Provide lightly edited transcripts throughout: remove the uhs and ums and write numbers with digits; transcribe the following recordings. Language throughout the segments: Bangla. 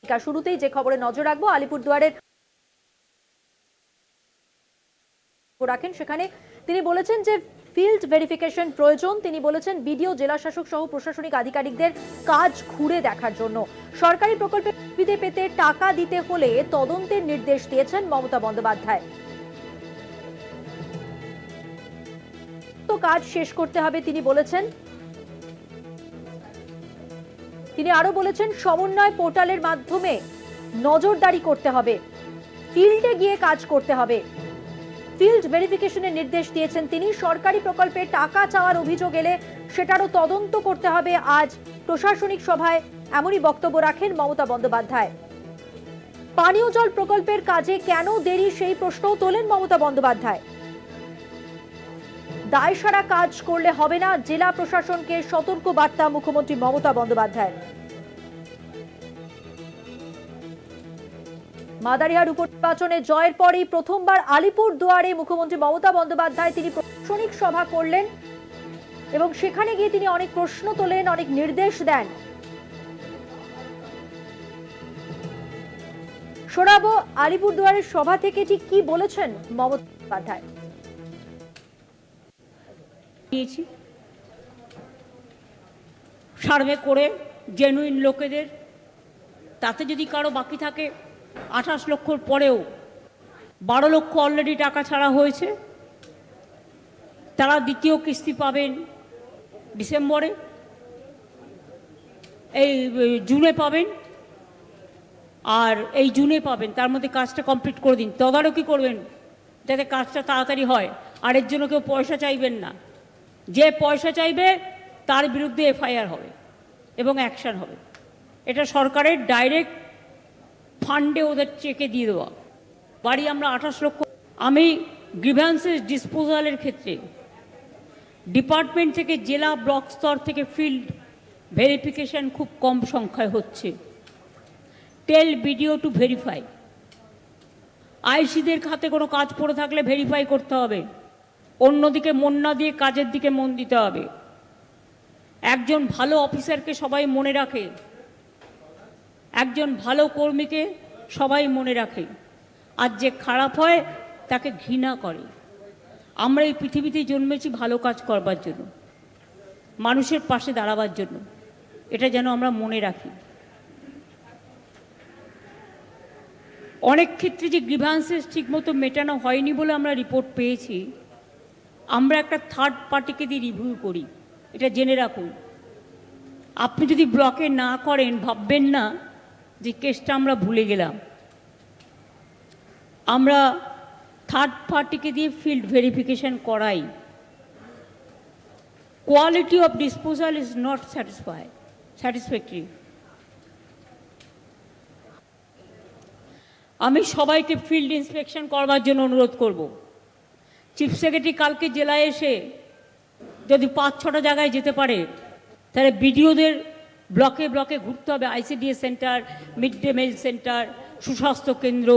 শুরুতেই যে খবরে নজর রাখবো, আলিপুরদুয়ারের রাখেন সেখানে তিনি বলেছেন যে ফিল্ড ভেরিফিকেশন প্রয়োজন। তিনি বলেছেন বিডিও, জেলা শাসক সহ প্রশাসনিক আধিকারিকদের কাজ ঘুরে দেখার জন্য। সরকারি প্রকল্পে সুবিধা পেতে টাকা দিতে হলে তদন্তের নির্দেশ দিয়েছেন মমতা বন্দ্যোপাধ্যায়। তো কাজ শেষ করতে হবে তিনি বলেছেন। তিনি আরো বলেছেন সমন্বয় পোর্টালের মাধ্যমে নজরদারি করতে হবে, ফিল্ডে গিয়ে কাজ করতে হবে। ফিল্ড ভেরিফিকেশনের নির্দেশ দিয়েছেন তিনি। সরকারি প্রকল্পে টাকা চাওয়ার অভিযোগ এলে সেটারও তদন্ত করতে হবে। আজ প্রশাসনিক সভায় এমনই বক্তব্য রাখেন মমতা বন্দ্যোপাধ্যায়। পানীয় জল প্রকল্পের কাজে কেন দেরি সেই প্রশ্নও তোলেন মমতা বন্দ্যোপাধ্যায়। দায়সারা কাজ করলে হবে না, জেলা প্রশাসনকে সতর্ক বার্তা মুখ্যমন্ত্রী মমতা বন্দ্যোপাধ্যায়। মাদারিহাট উপনির্বাচনে জয়ের পরই প্রথমবার আলিপুরদুয়ারে মুখ্যমন্ত্রী মমতা বন্দ্যোপাধ্যায় তিনি প্রশাসনিক সভা করলেন এবং সেখানে গিয়ে তিনি অনেক প্রশ্ন তোলেন, অনেক নির্দেশ দেন। শোনাবো আলিপুরদুয়ারের সভা থেকে ঠিক কি বলেছেন মমতা বন্দ্যোপাধ্যায়। সার্ভে করে জেনুইন লোকেদের, তাতে যদি কারো বাকি থাকে 28 লক্ষর পরেও 12 লক্ষ অলরেডি টাকা ছাড়া হয়েছে, তারা দ্বিতীয় কিস্তি পাবেন ডিসেম্বরে, এই জুনে পাবেন, আর এই জুনে পাবেন। তার মধ্যে কাজটা কমপ্লিট করে দিন, তদারকি করবেন যাতে কাজটা তাড়াতাড়ি হয়। আর এর জন্য কেউ পয়সা চাইবেন না। যে পয়সা চাইবে তার বিরুদ্ধে এফআইআর হবে এবং অ্যাকশন হবে। এটা সরকারের ডাইরেক্ট ফান্ডে ওদের চেকে দিয়ে দেওয়া। বাড়ি আমরা 28 লক্ষ। আমি গ্রিভ্যান্সেস ডিসপোজালের ক্ষেত্রে ডিপার্টমেন্ট থেকে জেলা ব্লক স্তর থেকে ফিল্ড ভেরিফিকেশন খুব কম সংখ্যায় হচ্ছে। টেল বিডিও টু ভেরিফাই। আইসিদের খাতে কোনো কাজ পড়ে থাকলে ভেরিফাই করতে হবে, অন্যদিকে মন না দিয়ে কাজের দিকে মন দিতে হবে। একজন ভালো অফিসারকে সবাই মনে রাখে, একজন ভালো কর্মীকে সবাই মনে রাখে, আর যে খারাপ হয় তাকে ঘৃণা করে। আমরা এই পৃথিবীতে জন্মেছি ভালো কাজ করবার জন্য, মানুষের পাশে দাঁড়াবার জন্য। এটা যেন আমরা মনে রাখি। অনেক ক্ষেত্রে যে গ্রিভান্সেস ঠিকমতো মেটানো হয়নি বলে আমরা রিপোর্ট পেয়েছি, আমরা একটা থার্ড পার্টিকে দিয়ে রিভিউ করি। এটা জেনে রাখুন। আপনি যদি ব্লকে না করেন, ভাববেন না যে কেসটা আমরা ভুলে গেলাম। আমরা থার্ড পার্টিকে দিয়ে ফিল্ড ভেরিফিকেশন করাই। Quality of disposal is not satisfactory. আমি সবাইকে ফিল্ড ইন্সপেকশন করবার জন্য অনুরোধ করব। চিফ সেক্রেটারি কালকে জেলায় এসে যদি 5-6টা জায়গায় যেতে পারে, তাহলে বিডিওদের ব্লকে ব্লকে ঘুরতে হবে। ICDS centre, mid day meal centre, সুস্বাস্থ্য কেন্দ্র,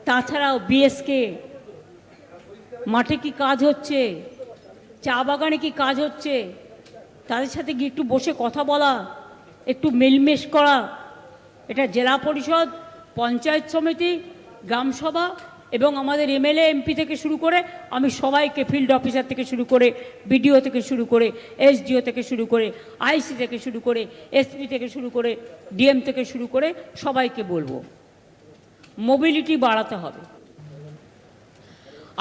তাছাড়াও বিএসকে মাঠে কি কাজ হচ্ছে, চা বাগানে কি কাজ হচ্ছে, তাদের সাথে গিয়ে একটু বসে কথা বলা, একটু মেলমেশ করা। এটা জেলা পরিষদ, পঞ্চায়েত সমিতি, গ্রামসভা এবং আমাদের এমএলএ এমপি থেকে শুরু করে আমি সবাইকে, ফিল্ড অফিসার থেকে শুরু করে, বিডিও থেকে শুরু করে, এসডিও থেকে শুরু করে, আইসি থেকে শুরু করে, এসপি থেকে শুরু করে, ডিএম থেকে শুরু করে সবাইকে বলবো মোবিলিটি বাড়াতে হবে।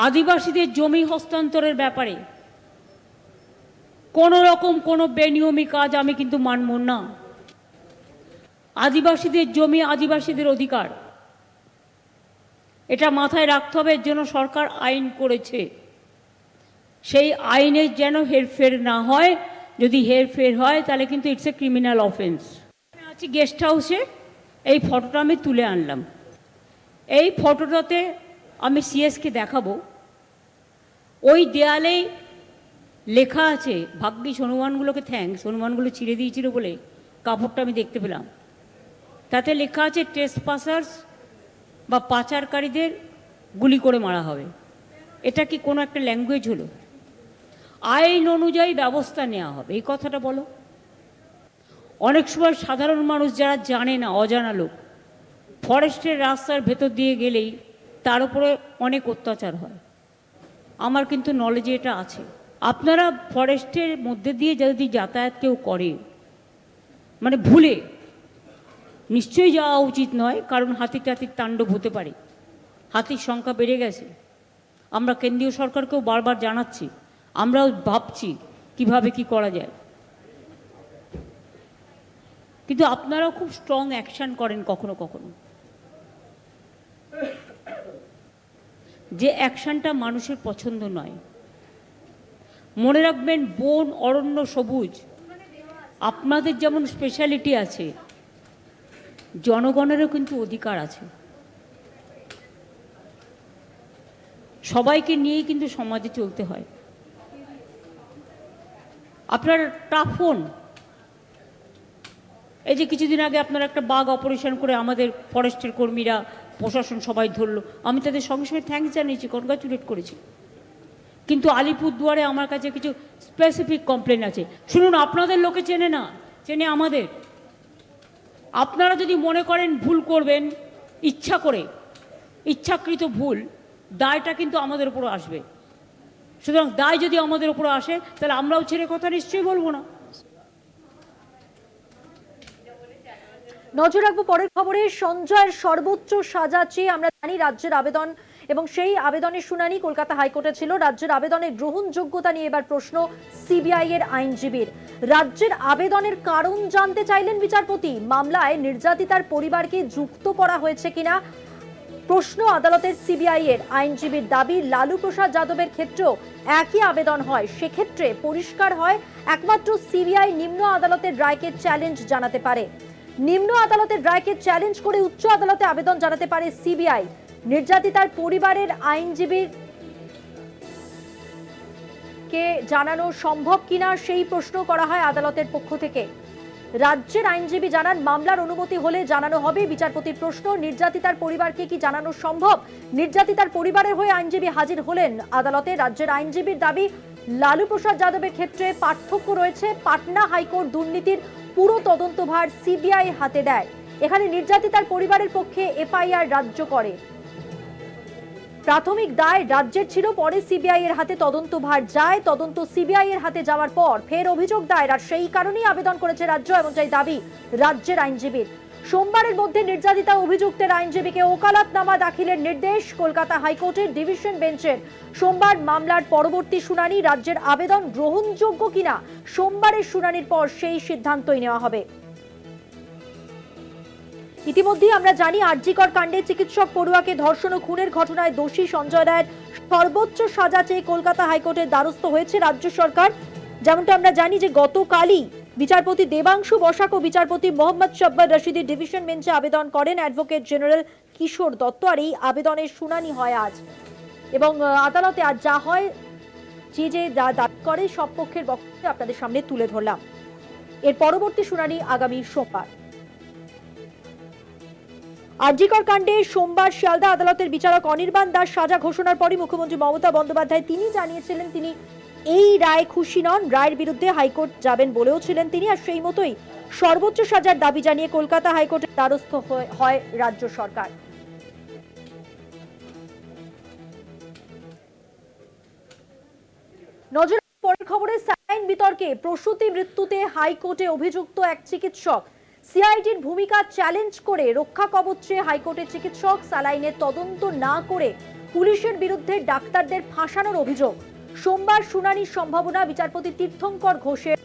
আদিবাসীদের জমি হস্তান্তরের ব্যাপারে কোনো রকম কোনো বেনিয়মি কাজ আমি কিন্তু মানব না। আদিবাসীদের জমি আদিবাসীদের অধিকার, এটা মাথায় রাখতে হবে। এর জন্য সরকার আইন করেছে। সেই আইনের যেন হেরফের না হয়। যদি হেরফের হয় তাহলে কিন্তু ইটস এ ক্রিমিনাল অফেন্স। আছি গেস্ট হাউসে, এই ফটোটা আমি তুলে আনলাম। এই ফটোটাতে আমি সিএসকে দেখাবো। ওই দেয়ালেই লেখা আছে, ভাগ্যিস হনুমানগুলোকে থ্যাঙ্কস, হনুমানগুলো ছিঁড়ে দিয়েছিল বলে কাপড়টা আমি দেখতে পেলাম। তাতে লেখা আছে ট্রেসপাসার্স বা পাচারকারীদের গুলি করে মারা হবে। এটা কি কোনো একটা ল্যাঙ্গুয়েজ হলো? আইন অনুযায়ী ব্যবস্থা নেওয়া হবে, এই কথাটা বলো। অনেক সময় সাধারণ মানুষ যারা জানে না, অজানা লোক, ফরেস্টের রাস্তার ভেতর দিয়ে গেলেই তার উপরে অনেক অত্যাচার হয়। আমার কিন্তু নলেজে এটা আছে। আপনারা ফরেস্টের মধ্যে দিয়ে যদি যাতায়াত কেউ করে, মানে ভুলে, নিশ্চয়ই যাওয়া উচিত নয়, কারণ হাতি টাতির তাণ্ডব হতে পারে। হাতির সংখ্যা বেড়ে গেছে। আমরা কেন্দ্রীয় সরকারকেও বারবার জানাচ্ছি, আমরাও ভাবছি কিভাবে কি করা যায়। কিন্তু আপনারাও খুব স্ট্রং অ্যাকশন করেন কখনো কখনো, যে অ্যাকশনটা মানুষের পছন্দ নয়। মনে রাখবেন, বন, অরণ্য, সবুজ আপনাদের যেমন স্পেশালিটি আছে, জনগণেরও কিন্তু অধিকার আছে। সবাইকে নিয়েই কিন্তু সমাজে চলতে হয়। আপনার টাফ হন। এই যে কিছুদিন আগে আপনারা একটা বাঘ অপারেশন করে আমাদের ফরেস্টের কর্মীরা, প্রশাসন সবাই ধরলো, আমি তাদের সঙ্গে সঙ্গে থ্যাঙ্কস জানিয়েছি, কনগ্রাচুলেট করেছি। কিন্তু আলিপুরদুয়ারে আমার কাছে কিছু স্পেসিফিক কমপ্লেন আছে। শুনুন, আপনাদের লোকে চেনে না, চেনে আমাদের। আপনারা যদি মনে করেন ভুল করবেন, ইচ্ছা করে, ইচ্ছাকৃত ভুল, দায়টা কিন্তু আমাদের উপর আসবে। সুতরাং দায় যদি আমাদের উপর আসে, তাহলে আমরাও ছেড়ে কথা নিশ্চয়ই বলবো না। নজর রাখবো পরের খবরে। সঞ্জয়ের সর্বোচ্চ সাজা চেয়ে আমরা জানি রাজ্যের আবেদন, এবং সেই আবেদনের শুনানি কলকাতা হাইকোর্টে ছিল। রাজ্যের আবেদনের গ্রহণযোগ্যতা নিয়ে এবার প্রশ্ন সিবিআই এর আইনজীবীর। রাজ্যের আবেদনের কারণ জানতে চাইলেন বিচারপতি। মামলায় নির্যাতিতার পরিবারকে যুক্ত করা হয়েছে কিনা প্রশ্ন আদালতের। সিবিআই এর আইনজীবীর দাবি, লালু প্রসাদ যাদবের ক্ষেত্রেও একই আবেদন হয়। সেক্ষেত্রে পরিষ্কার হয় একমাত্র সিবিআই নিম্ন আদালতের রায়কে চ্যালেঞ্জ জানাতে পারে। নিম্ন আদালতের রায়কে চ্যালেঞ্জ করে উচ্চ আদালতে আবেদন জানাতে পারে সিবিআই। নির্যাতিতার পরিবারের আইনজীবীর কে জানানো সম্ভব কিনা সেই প্রশ্ন করা হয় আদালতের পক্ষ থেকে। রাজ্যের আইনজীবী জানান, মামলার অনুমতি হলে জানানো হবে। বিচারপতির প্রশ্ন, নির্যাতিতার পরিবারকে কি জানানো সম্ভব? নির্যাতিতার পরিবারের হয়ে আইনজীবী হাজির হলেন আদালতে। রাজ্যের আইনজীবীর দাবি, লালু প্রসাদ যাদবের ক্ষেত্রে পার্থক্য রয়েছে। পাটনা হাইকোর্ট দুর্নীতির পুরো তদন্তভার সিবিআই হাতে দেয়। এখানে নির্যাতিতার পরিবারের পক্ষে এফআইআর রাজ্য করে। প্রাথমিক দায় রাজ্যের ছিল, পরে সিবিআই এর হাতে তদন্তভার যায়। তদন্ত সিবিআই এর হাতে যাওয়ার পর ফের অভিযোগ দায়ের, আর সেই কারণেই আবেদন করেছে রাজ্য, এমনটাই দাবি রাজ্যের আইনজীবীর। সোমবারের মধ্যে নির্যাতিতা অভিযুক্তের আইনজীবীকে ওকালতনামা দাখিলের নির্দেশ কলকাতা হাইকোর্টের ডিভিশন বেঞ্চের। সোমবার মামলার পরবর্তী শুনানি। রাজ্যের আবেদন গ্রহণযোগ্য কিনা সোমবারের শুনানির পর সেই সিদ্ধান্তই নেওয়া হবে। ইতিমধ্যে আমরা জানি, আরজিকর কাণ্ডে চিকিৎসক পড়ুয়াকে ধর্ষণ ও খুনের ঘটনায় দোষী সঞ্জয় রায়ের সর্বোচ্চ সাজা চেয়ে কলকাতা হাইকোর্টের দ্বারস্থ হয়েছে রাজ্য সরকার। যেমনটা আমরা জানি যে গতকালই বিচারপতি দেবাংশু বসাক ও বিচারপতি মোহাম্মদ শাব্বার রশিদের ডিভিশন বেঞ্চে আবেদন করেন অ্যাডভোকেট জেনারেল কিশোর দত্ত। আর এই আবেদনের শুনানি হয় আজ, এবং আদালতে আজ যা হয়, যে দাবি করে সব পক্ষের বক্তব্য আপনাদের সামনে তুলে ধরলাম। এর পরবর্তী শুনানি আগামী সোমবার। আরজিকর কাণ্ডে সোমবার শিয়ালদা আদালতের বিচারক অনির্বাণ দাস সাজা ঘোষণার পরই মুখ্যমন্ত্রী মমতা বন্দ্যোপাধ্যায় তিনি জানিয়েছিলেন তিনি এই রায় খুশি নন। রায়ের বিরুদ্ধে হাইকোর্ট যাবেন বলেও ছিলেন তিনি। আর সেই মতোই সর্বোচ্চ সাজার দাবি জানিয়ে কলকাতা হাইকোর্টের দ্বারস্থ হয় রাজ্য সরকার। নজর পরের খবরে, স্যালাইন বিতর্কে প্রসূতি মৃত্যুতে হাইকোর্টে অভিযুক্ত এক চিকিৎসক। সিআইডির ভূমিকা চ্যালেঞ্জ করে রক্ষা কবচে হাইকোর্টের চিকিৎসক। স্যালাইনের তদন্ত না করে পুলিশের বিরুদ্ধে ডাক্তারদের ফাঁসানোর অভিযোগ। সোমবার শুনানির সম্ভাবনা বিচারপতি তীর্থঙ্কর ঘোষের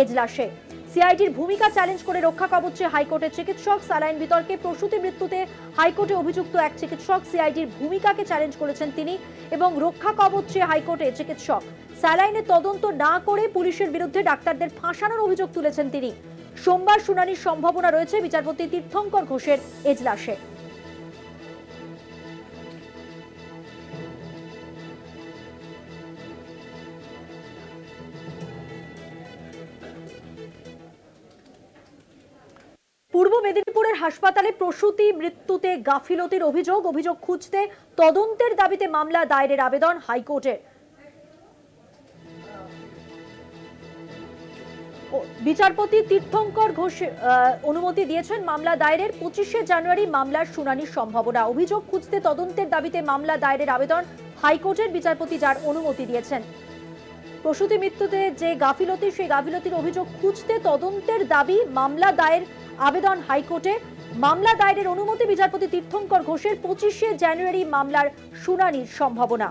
এজলাসে। সিআইডির ভূমিকা চ্যালেঞ্জ করে রক্ষা কবচে হাইকোর্টের চিকিৎসক। স্যালাইন বিতর্কে প্রসূতি মৃত্যুতে হাইকোর্টে অভিযুক্ত এক চিকিৎসক। সিআইডির ভূমিকাকে চ্যালেঞ্জ করেছেন তিনি এবং রক্ষা কবচে হাইকোর্টে চিকিৎসক। স্যালাইনের তদন্ত না করে পুলিশের বিরুদ্ধে ডাক্তারদের ফাঁসানোর অভিযোগ তুলেছেন তিনি। সোমবার শুনানির সম্ভাবনা রয়েছে বিচারপতি তীর্থঙ্কর ঘোষের এজলাসে। পূর্ব মেদিনীপুরের হাসপাতালে প্রসূতি মৃত্যুতে গাফিলতির অভিযোগ খুঁজতে তদন্তের দাবিতে মামলা দায়েরের আবেদন হাইকোর্টের। বিচারপতি তীর্থঙ্কর ঘোষ অনুমতি দিয়েছেন মামলা দায়েরের। 25শে জানুয়ারি মামলার শুনানির সম্ভাবনা। অভিযোগ খুঁজতে তদন্তের দাবিতে মামলা দায়েরের আবেদন হাইকোর্টের বিচারপতি যার অনুমতি দিয়েছেন। প্রসূতি মৃত্যুতে যে গাফিলতি, সেই গাফিলতির অভিযোগ খুঁজতে তদন্তের দাবি, মামলা দায়ের আবেদন হাইকোর্টে। মামলা দায়েরের অনুমতি বিচারপতি তীর্থঙ্কর ঘোষের। 25শে জানুয়ারি মামলার শুনানির সম্ভাবনা।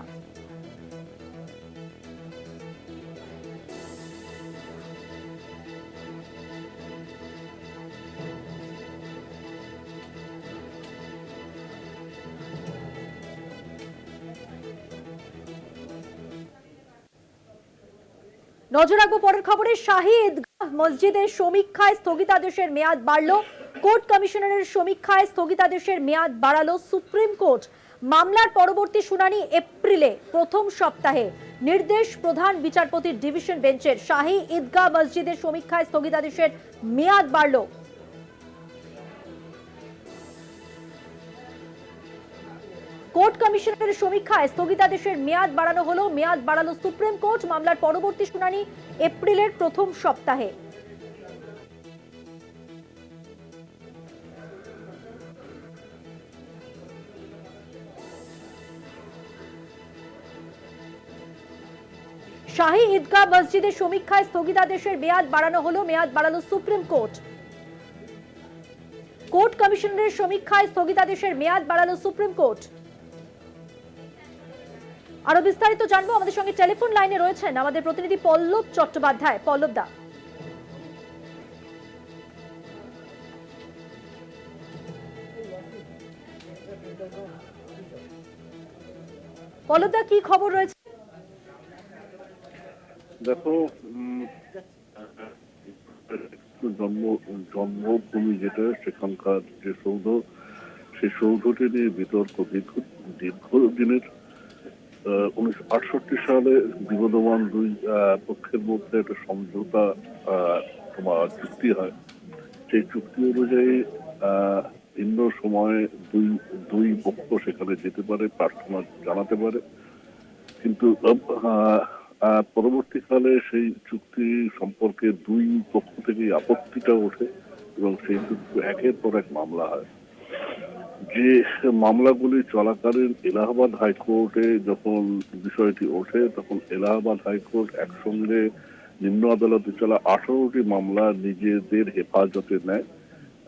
নজর রাখবো পরের খবরে। শাহী ঈদগাহ মসজিদের সমীক্ষায় স্থগিতাদেশের মেয়াদ বাড়ল। কোর্ট কমিশনারের সমীক্ষায় স্থগিতাদেশের মেয়াদ বাড়ালো সুপ্রিম কোর্ট। মামলার পরবর্তী শুনানি এপ্রিলে প্রথম সপ্তাহে। নির্দেশ প্রধান বিচারপতির ডিভিশন বেঞ্চের। শাহী ঈদগাহ মসজিদের সমীক্ষায় স্থগিতাদেশের মেয়াদ বাড়ল। কোর্ট কমিশনের সমীক্ষায় স্থগিতাদেশের মেয়াদ বাড়ানো হলো। মেয়াদ বাড়ালো সুপ্রিম কোর্ট। মামলার পরবর্তী শুনানি এপ্রিলের প্রথম সপ্তাহে। শাহী ঈদগাহ মসজিদের সমীক্ষায় স্থগিতাদেশের মেয়াদ বাড়ানো হলো। মেয়াদ বাড়ালো সুপ্রিম কোর্ট। কোর্ট কমিশনের সমীক্ষায় স্থগিতাদেশের মেয়াদ বাড়ালো সুপ্রিম কোর্ট। আরো বিস্তারিত জানবো। আমাদের সঙ্গে টেলিফোন লাইনে রয়েছেন আমাদের প্রতিনিধি পল্লব চট্টোপাধ্যায়। পল্লব দা, কি খবর রয়েছে? দেখো, জন্মভূমি যেটা, সেখানকার যে সৌধ, সেই সৌধটি নিয়ে বিতর্ক দীর্ঘদিনের। 1968 সালে বিবদমান দুই পক্ষের মধ্যে একটা সমঝোতা তোমার চুক্তি হয়। সেই চুক্তি অনুযায়ী ভিন্ন সময়ে দুই পক্ষ সেখানে যেতে পারে, প্রার্থনা জানাতে পারে। কিন্তু পরবর্তীকালে সেই চুক্তি সম্পর্কে দুই পক্ষ থেকেই আপত্তিটা ওঠে এবং সেই চুক্তি একের পর এক মামলা হয়। যে মামলাগুলি চলাকালীন এলাহাবাদ হাইকোর্টে যখন বিষয়টি ওঠে, তখন এলাহাবাদ হাইকোর্ট একসঙ্গে নিম্ন আদালতে চলা 18টি মামলা নিজেদের হেফাজতে নেয়।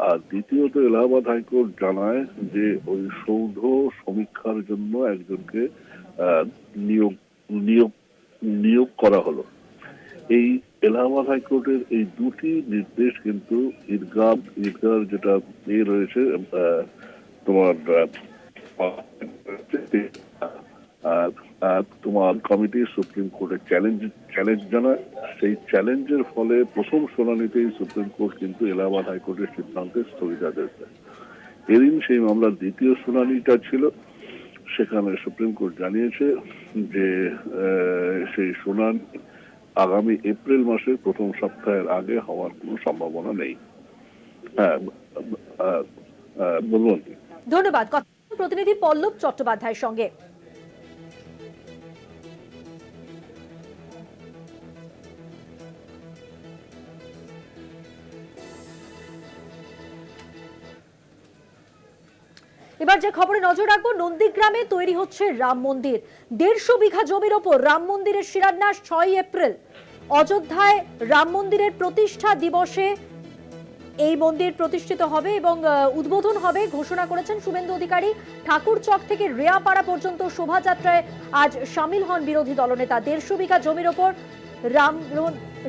আর দ্বিতীয়ত এলাহাবাদ হাইকোর্ট জানায় যে ওই সৌধ সমীক্ষার জন্য একজনকে নিয়োগ করা হলো। এই এলাহাবাদ হাইকোর্টের এই দুটি নির্দেশ কিন্তু ঈদগাহ যেটা রয়েছে তোমার কমিটি সুপ্রিম কোর্টে চ্যালেঞ্জ জানায়। সেই চ্যালেঞ্জের ফলে প্রথম শুনানিতেই সুপ্রিম কোর্ট কিন্তু এলাহাবাদ হাইকোর্টের সিদ্ধান্তে স্থগিতাদেশ দেয়। এদিন সেই মামলার দ্বিতীয় শুনানিটা ছিল। সেখানে সুপ্রিম কোর্ট জানিয়েছে যে সেই শুনানি আগামী এপ্রিল মাসের প্রথম সপ্তাহের আগে হওয়ার কোনো সম্ভাবনা নেই। বলুন। ধন্যবাদ প্রতিনিধি পল্লব চট্টোপাধ্যায়ের সঙ্গে। এবার যে খবরে নজর রাখবো, নন্দীগ্রামে তৈরি হচ্ছে রাম মন্দির। 150 বিঘা জমির ওপর রাম মন্দিরের শিলান্যাস 6 এপ্রিল। অযোধ্যায় রাম মন্দিরের প্রতিষ্ঠা দিবসে এই মন্দির প্রতিষ্ঠিত হবে এবং উদ্বোধন হবে ঘোষণা করেছেন শুভেন্দু অধিকারী। ঠাকুর চক থেকে রেয়াপাড়া পর্যন্ত শোভাযাত্রায় আজ সামিল হন বিরোধী দলনেতা। 150 বিঘা জমির ওপর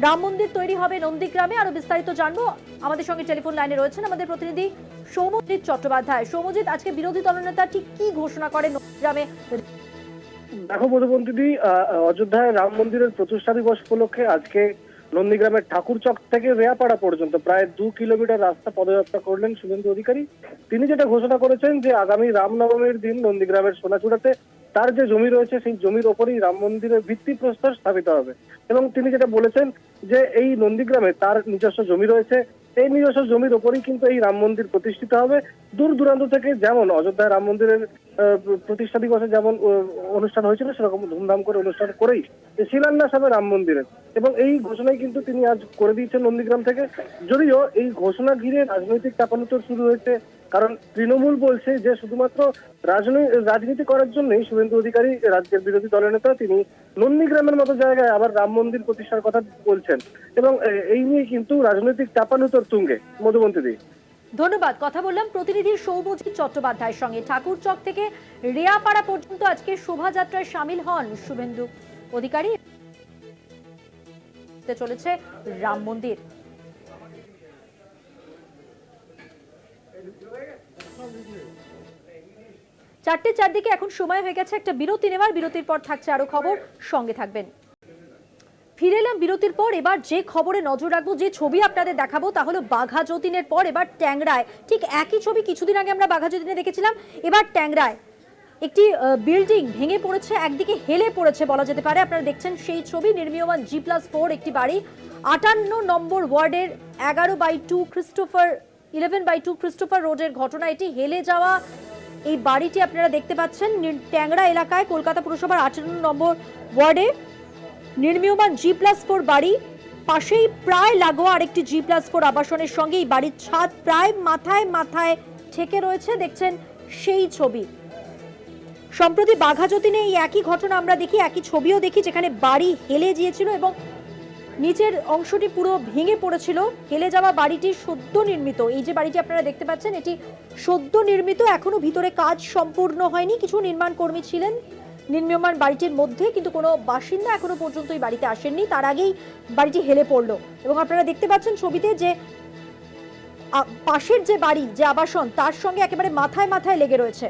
রাম মন্দির তৈরি হবে নন্দীগ্রামে। আরো বিস্তারিত জানবো। আমাদের সঙ্গে টেলিফোন লাইনে রয়েছেন আমাদের প্রতিনিধি সৌম্যজিৎ চট্টোপাধ্যায়। সৌম্যজিৎ, আজকে বিরোধী দলনেতা ঠিক কি ঘোষণা করে নন্দীগ্রামে? দেখো মধুবন্তিদি, অযোধ্যায় রাম মন্দিরের প্রতিষ্ঠা দিবস উপলক্ষে আজকে নন্দীগ্রামের ঠাকুরচক থেকে রেয়াপাড়া পর্যন্ত প্রায় 2 কিলোমিটার রাস্তা পদযাত্রা করলেন শুভেন্দু অধিকারী। তিনি যেটা ঘোষণা করেছেন যে আগামী রামনবমীর দিন নন্দীগ্রামের সোনাচূড়াতে তার যে জমি রয়েছে সেই জমির ওপরেই রাম মন্দিরের ভিত্তিপ্রস্তর স্থাপিত হবে। এবং তিনি যেটা বলেছেন যে এই নন্দীগ্রামে তার নিজস্ব জমি রয়েছে, এই নিজস্ব জমির ওপরেই কিন্তু এই রাম মন্দির প্রতিষ্ঠিত হবে। দূর দূরান্ত থেকে যেমন অযোধ্যায় রাম মন্দিরের প্রতিষ্ঠা দিবসে যেমন অনুষ্ঠান হয়েছিল, সেরকম ধুমধাম করে অনুষ্ঠান করেই শিলান্যাস হবে রাম মন্দিরের। এবং এই ঘোষণাই কিন্তু তিনি আজ করে দিয়েছেন নন্দীগ্রাম থেকে। যদিও এই ঘোষণা ঘিরে রাজনৈতিক চাপানোতর শুরু হয়েছে, কারণ তৃণমূল বলছে যে শুধুমাত্র রাজনীতি করার জন্যই শুভেন্দু অধিকারী, রাজ্যের বিরোধী দলের নেতা, তিনি নন্দীগ্রামের মতো জায়গায় আবার রাম মন্দির প্রতিষ্ঠার কথা বলছেন। এবং এই নিয়ে কিন্তু রাজনৈতিক চাপানোতর তুঙ্গে। মধুবন্তী। ধন্যবাদ। কথা বললাম প্রতিনিধি সৌম্যজিৎ চট্টোপাধ্যায়ের সঙ্গে। ঠাকুরচক থেকে রেয়াপাড়া পর্যন্ত আজকে শোভাযাত্রায় সামিল হন শুভেন্দু অধিকারী। চলেছে রাম মন্দির। চারদিকে এখন সময় হয়ে গেছে একটা বিরতি নেওয়ার। বিরতির পর থাকছে আরো খবর, সঙ্গে থাকবেন। ফিরে এলাম বিরতির পর। এবার যে খবরে নজর রাখবো, যে ছবি আপনাদের দেখাবো, তা হলো বাঘা যতীনের পর এবার ট্যাংরায় ঠিক একই ছবি কিছুদিন আগে আমরা বাঘা যতীনে দেখেছিলাম। এবার ট্যাংরায় একটি বিল্ডিং ভেঙে পড়েছে, একদিকে হেলে পড়েছে বলা যেতে পারে। আপনারা দেখছেন সেই ছবি। নির্মীয়মান G+4 একটি বাড়ি, 58 নম্বর ওয়ার্ডের 11/2 ক্রিস্টোফার রোডের ঘটনা এটি। হেলে যাওয়া এই বাড়িটি আপনারা দেখতে পাচ্ছেন ট্যাংরা এলাকায়, কলকাতা পুরসভার 58 নম্বর ওয়ার্ডে নির্মীয়মান G+4 বাড়ি। পাশেই প্রায় লাগোয়া আরেকটি G+4 আবাসনের সঙ্গে এই বাড়ির ছাদ প্রায় মাথায় ঠেকে রয়েছে। দেখছেন সেই ছবি। সম্প্রতি বাঘা যতীনে এই একই ঘটনা আমরা দেখি, একই ছবিও দেখি, যেখানে বাড়ি হেলে গিয়েছিল এবং নিচের অংশটি পুরো ভেঙে পড়েছিল। হেলে যাওয়া বাড়িটি সদ্য নির্মিত। এই যে বাড়িটি আপনারা দেখতে পাচ্ছেন, এটি সদ্য নির্মিত, এখনো ভিতরে কাজ সম্পূর্ণ হয়নি। কিছু নির্মাণ কর্মী ছিলেন নির্মীয়মান বাড়িটির মধ্যে, কিন্তু কোনো বাসিন্দা এখনো পর্যন্ত এই বাড়িতে আসেননি। তার আগেই বাড়িটি হেলে পড়লো এবং আপনারা দেখতে পাচ্ছেন ছবিতে যে পাশের যে বাড়ি, যে আবাসন, তার সঙ্গে একেবারে মাথায় লেগে রয়েছে।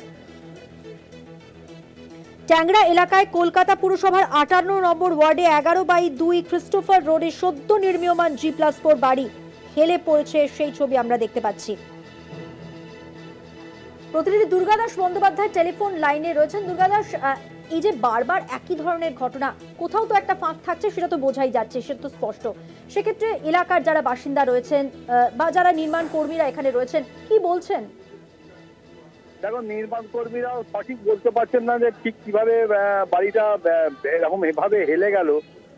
ট্যাংরা এলাকায় কলকাতা পুরসভার 58 নম্বর ওয়ার্ডে 11/2 ক্রিস্টোফার রোডে সদ্য নির্মীয়মান G+4 বাড়ি হেলে পড়েছে, সেই ছবি আমরা দেখতে পাচ্ছি। প্রতিনিধি দুর্গাদাস বন্দ্যোপাধ্যায় টেলিফোন লাইনে রয়েছেন। দুর্গাদাস, এই যে বারবার একই ধরনের ঘটনা, কোথাও তো একটা ফাঁক থাকছে, সেটা তো বোঝাই যাচ্ছে, সেটা তো স্পষ্ট। সেক্ষেত্রে এলাকার যারা বাসিন্দা রয়েছেন বা যারা নির্মাণ কর্মীরা এখানে রয়েছেন, কি বলছেন? দেখো, নির্মাণ কর্মীরাও সঠিক বলতে পারছেন না যে ঠিক কিভাবে বাড়িটা এরকম এভাবে হেলে গেল।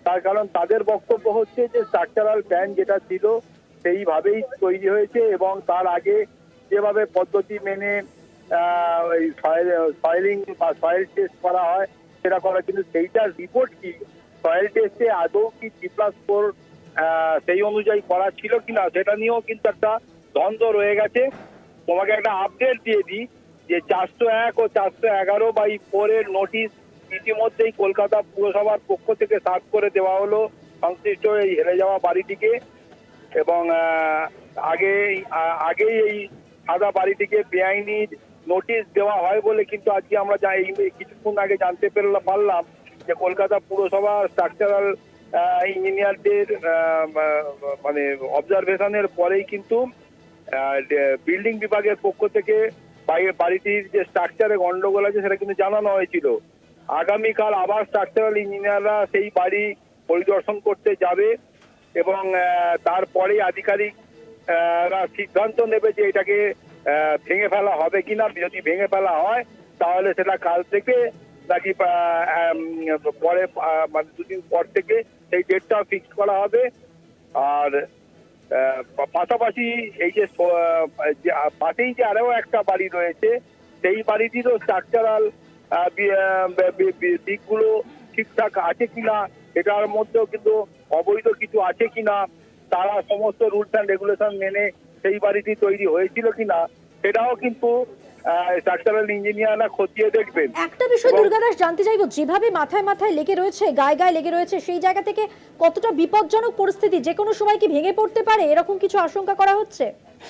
তার কারণ তাদের বক্তব্য হচ্ছে যে স্ট্রাকচারাল প্ল্যান যেটা ছিল সেইভাবেই তৈরি হয়েছে এবং তার আগে যেভাবে পদ্ধতি মেনে সয়েলিং বা সয়েল টেস্ট করা হয় সেটা করা, কিন্তু সেইটার রিপোর্ট কি, সয়েল টেস্টে আদৌ কি G+4 সেই অনুযায়ী করা ছিল কিনা সেটা নিয়েও কিন্তু একটা দ্বন্দ্ব রয়ে গেছে। তোমাকে একটা আপডেট দিয়ে দিই যে 401 ও 411/4 এর নোটিশ ইতিমধ্যেই কলকাতা পুরসভার পক্ষ থেকে সার্ভ করে দেওয়া হলো সংশ্লিষ্ট এই হেলে যাওয়া বাড়িটিকে। এবং আগেই এই সাদা বাড়িটিকে বেআইনি নোটিশ দেওয়া হয় বলে কিন্তু আজকে আমরা কিছুক্ষণ আগে জানতে পারলাম যে কলকাতা পুরসভা স্ট্রাকচারাল ইঞ্জিনিয়ারদের মানে অবজারভেশনের পরেই কিন্তু বিল্ডিং বিভাগের পক্ষ থেকে বাড়িটির যে স্ট্রাকচারে গন্ডগোল আছে সেটা কিন্তু জানানো হয়েছিল। আগামীকাল আবার স্ট্রাকচারাল ইঞ্জিনিয়াররা সেই বাড়ি পরিদর্শন করতে যাবে এবং তারপরেই আধিকারিকরা সিদ্ধান্ত নেবে যে এটাকে ভেঙে ফেলা হবে কিনা। যদি ভেঙে ফেলা হয় তাহলে সেটা কাল থেকে নাকি পরে মানে দুদিন পর থেকে সেই ডেটটা ফিক্স করা হবে। আর পাশাপাশি এই যে পাশেই যে আরো একটা বাড়ি রয়েছে, সেই বাড়িটিরও স্ট্রাকচারাল দিকগুলো ঠিকঠাক আছে কিনা, এটার মধ্যেও কিন্তু অবৈধ কিছু আছে কিনা, তারা সমস্ত রুলস অ্যান্ড রেগুলেশন মেনে সেই বাড়িটি তৈরি হয়েছিল কিনা সেটাও কিন্তু স্ট্রাকচারাল ইঞ্জিনিয়াররা খতিয়ে দেখবেন। একটা বিষয় দুর্গাদাস জানতে চাইবো, যেভাবে মাথায় লেগে রয়েছে, গায়ে লেগে রয়েছে, সেই জায়গা থেকে কতটা বিপজ্জনক পরিস্থিতি, যে কোনো সময় কি ভেঙে পড়তে পারে, এরকম কিছু আশঙ্কা করা হচ্ছে?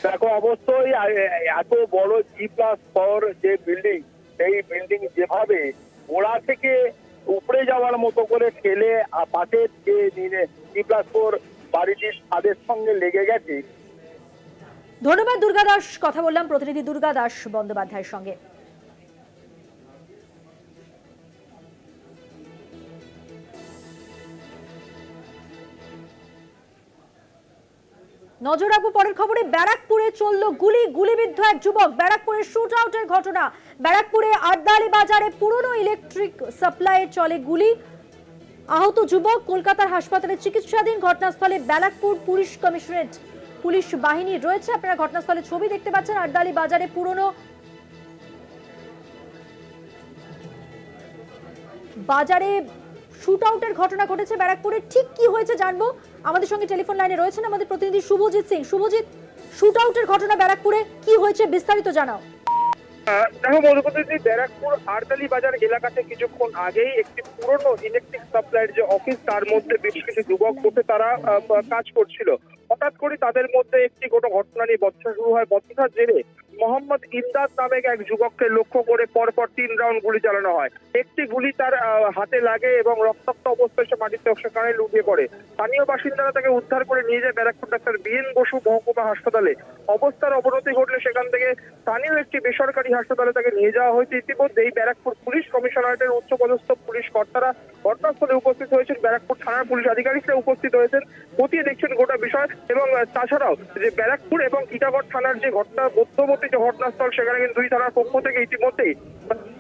দেখো, অবশ্যই এত বড় G+4 যে বিল্ডিং, সেই বিল্ডিং যেভাবে গোড়া থেকে উপরে যাওয়ার মতো করে ঠেলে পাশের যে G+4 বাড়িটির ছাদের সঙ্গে লেগে গেছে। ধন্যবাদ দুর্গাদাস। কথা বললাম প্রতিনিধি দুর্গাদাস বন্দ্যোপাধ্যায়ের সঙ্গে। নজর রাখবো পরের খবরে। ব্যারাকপুরে চলল গুলিবিদ্ধ এক যুবক। ব্যারাকপুরের শুট আউটের ঘটনা। ব্যারাকপুরে আড্ডালি বাজারে পুরনো ইলেকট্রিক সাপ্লাইয়ে চলে গুলি। আহত যুবক কলকাতার হাসপাতালে চিকিৎসাধীন। ঘটনাস্থলে ব্যারাকপুর পুলিশ কমিশনারেট পুলিশ বাহিনী রয়েছে। আপনারা ঘটনাস্থলে ছবি দেখতে পাচ্ছেন। আড্ডালি বাজারে পুরনো বাজারে শুট আউটের ঘটনা ঘটেছে ব্যারাকপুরে। ঠিক কি হয়েছে জানবো। আমাদের সঙ্গে টেলিফোন লাইনে রয়েছেন আমাদের প্রতিনিধি শুভজিৎ সিং। শুভজিৎ, শুট আউটের ঘটনা ব্যারাকপুরে কি হয়েছে বিস্তারিত জানাও। দেখো মধুপতি, ব্যারাকপুর আড়দালি বাজার এলাকাতে কিছুক্ষণ আগেই একটি পুরনো ইলেকট্রিক সাপ্লাইয়ের যে অফিস, তার মধ্যে বেশ কিছু যুবক বসে তারা কাজ করছিল। হঠাৎ করে তাদের মধ্যে একটি কোনো ঘটনা নিয়ে বচসা শুরু হয়। বচসার জেরে মোহাম্মদ ইমদাদ নামে এক যুবককে লক্ষ্য করে পরপর 3 রাউন্ড গুলি চালানো হয়। একটি গুলি তার হাতে লাগে এবং রক্তাক্ত অবস্থায় সে মাটিতে সেখানে লুটিয়ে পড়ে। স্থানীয় বাসিন্দারা তাকে উদ্ধার করে নিয়ে যায় ব্যারাকপুর ডাক্তার বিএন বসু মহকুমা হাসপাতালে। অবস্থার অবনতি ঘটলে সেখান থেকে স্থানীয় একটি বেসরকারি হাসপাতালে তাকে নিয়ে যাওয়া হয়েছে। ইতিমধ্যেই ব্যারাকপুর পুলিশ কমিশনারেটের উচ্চপদস্থ পুলিশ কর্তারা ঘটনাস্থলে উপস্থিত হয়েছেন। ব্যারাকপুর থানার পুলিশ আধিকারিকরা উপস্থিত হয়েছেন, খতিয়ে দেখছেন গোটা বিষয়। এবং তাছাড়াও যে ব্যারাকপুর এবং টিটাগড় থানার যে ঘটনা মধ্যবর্তী যে ঘটনাস্থল, সেখানে কিন্তু 2 থানার পক্ষ থেকে ইতিমধ্যেই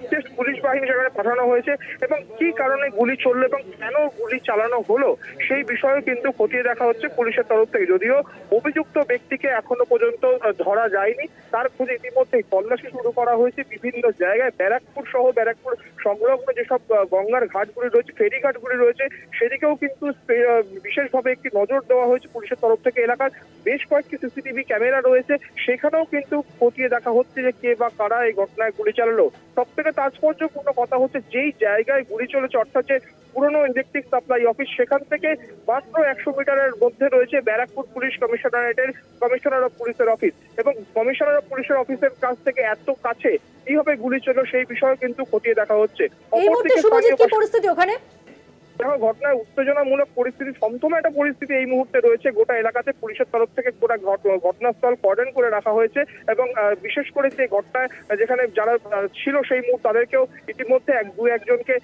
বিশেষ পুলিশ বাহিনী সেখানে পাঠানো হয়েছে। এবং কি কারণে গুলি চললো এবং কেন গুলি চালানো হলো সেই বিষয়ে কিন্তু খতিয়ে দেখা হচ্ছে পুলিশের তরফ থেকে। যদিও অভিযুক্ত ব্যক্তিকে এখনো পর্যন্ত ধরা যায়নি, তার খোঁজে ইতিমধ্যেই তল্লাশি শুরু করা হয়েছে বিভিন্ন জায়গায়। ব্যারাকপুর সহ ব্যারাকপুর সংলগ্ন যেসব গঙ্গার ঘাটগুলি রয়েছে, ফেরি ঘাটগুলি রয়েছে, সেদিকেও কিন্তু বিশেষভাবে একটি নজর দেওয়া হয়েছে পুলিশের তরফ থেকে। এলাকার বেশ কয়েকটি সিসিটিভি ক্যামেরা রয়েছে, সেখানেও কিন্তু খতিয়ে দেখা হচ্ছে যে কে বা কারা এই ঘটনায় গুলি চালালো। সব থেকে তাৎপর্যপূর্ণ কথা হচ্ছে, যেই জায়গায় গুলি চলেছে অর্থাৎ যে পুরনো ইলেকট্রিক সাপ্লাই অফিস, সেখান থেকে মাত্র 100 মিটারের মধ্যে রয়েছে ব্যারাকপুর পুলিশ কমিশনারেটের কমিশনার অফ পুলিশের অফিস। এবং কমিশনার অফ পুলিশের অফিসের কাছ থেকে এত কাছে কিভাবে গুলি চললো সেই বিষয়ে কিন্তু খতিয়ে দেখা হচ্ছে। এই মুহূর্তে শুভজিৎ কি পরিস্থিতি ওখানে? দেখো, ঘটনায় উত্তেজনামূলক পরিস্থিতি, থমথমে একটা পরিস্থিতি এই মুহূর্তে রয়েছে গোটা এলাকাতে। পুলিশের তরফ থেকে গোটা ঘটনাস্থল কর্ডন করে রাখা হয়েছে এবং বিশেষ করে যে ঘটনায় যেখানে যারা ছিল সেই মুহূর্তে তাদেরকেও ইতিমধ্যে 2-1 জনকে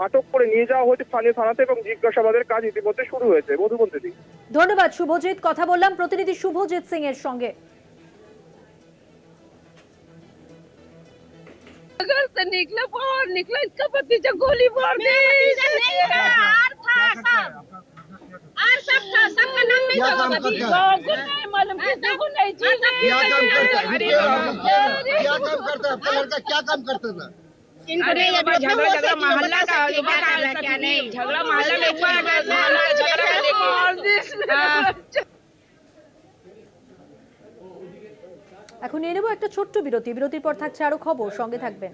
আটক করে নিয়ে যাওয়া হয়েছে স্থানীয় থানাতে এবং জিজ্ঞাসাবাদের কাজ ইতিমধ্যে শুরু হয়েছে। মধুবন্তী, ধন্যবাদ শুভজিৎ। কথা বললাম প্রতিনিধি শুভজিৎ সিং এর সঙ্গে। घर से निकला, बाहर निकला, इसका भतीजा गोली मार दी। और सब था, सबका नाम नहीं क्या काम करता है? नहीं मालूम, किसी को नहीं चीज़ क्या काम करता है? क्या काम करता है? आपका लड़का क्या काम करता था? इनको नहीं ये झगड़ा मोहल्ला का हुआ क्या नहीं, झगड़ा मोहल्ला में हुआ, मोहल्ला का झगड़ा लेके এখন নিয়ে নেব একটা ছোট্ট বিরতি। বিরতির পর থাকছে আরো খবর, সঙ্গে থাকবেন।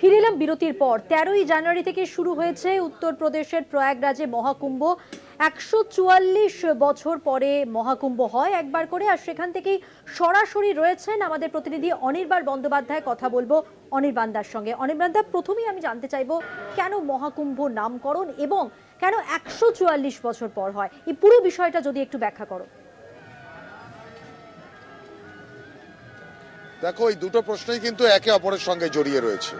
ফিরে এলাম বিরতির পর। 13ই জানুয়ারি থেকে শুরু হয়েছে উত্তরপ্রদেশের প্রয়াগরাজে মহাকুম্ভ। 144 বছর পরে মহাকুম্ভ হয় একবার করে। আর সেখান থেকেই সরাসরি রয়েছেন আমাদের প্রতিনিধি অনির্বাণ বন্দ্যোপাধ্যায়। কথা বলবো অনির্বাণদার সঙ্গে। অনির্বাণদা, প্রথমেই আমি জানতে চাইবো কেন মহাকুম্ভ নামকরণ এবং কেন 144 বছর পর হয়, এই পুরো বিষয়টা যদি একটু ব্যাখ্যা করো। দেখো, এই দুটো প্রশ্নই কিন্তু একে অপরের সঙ্গে জড়িয়ে রয়েছে।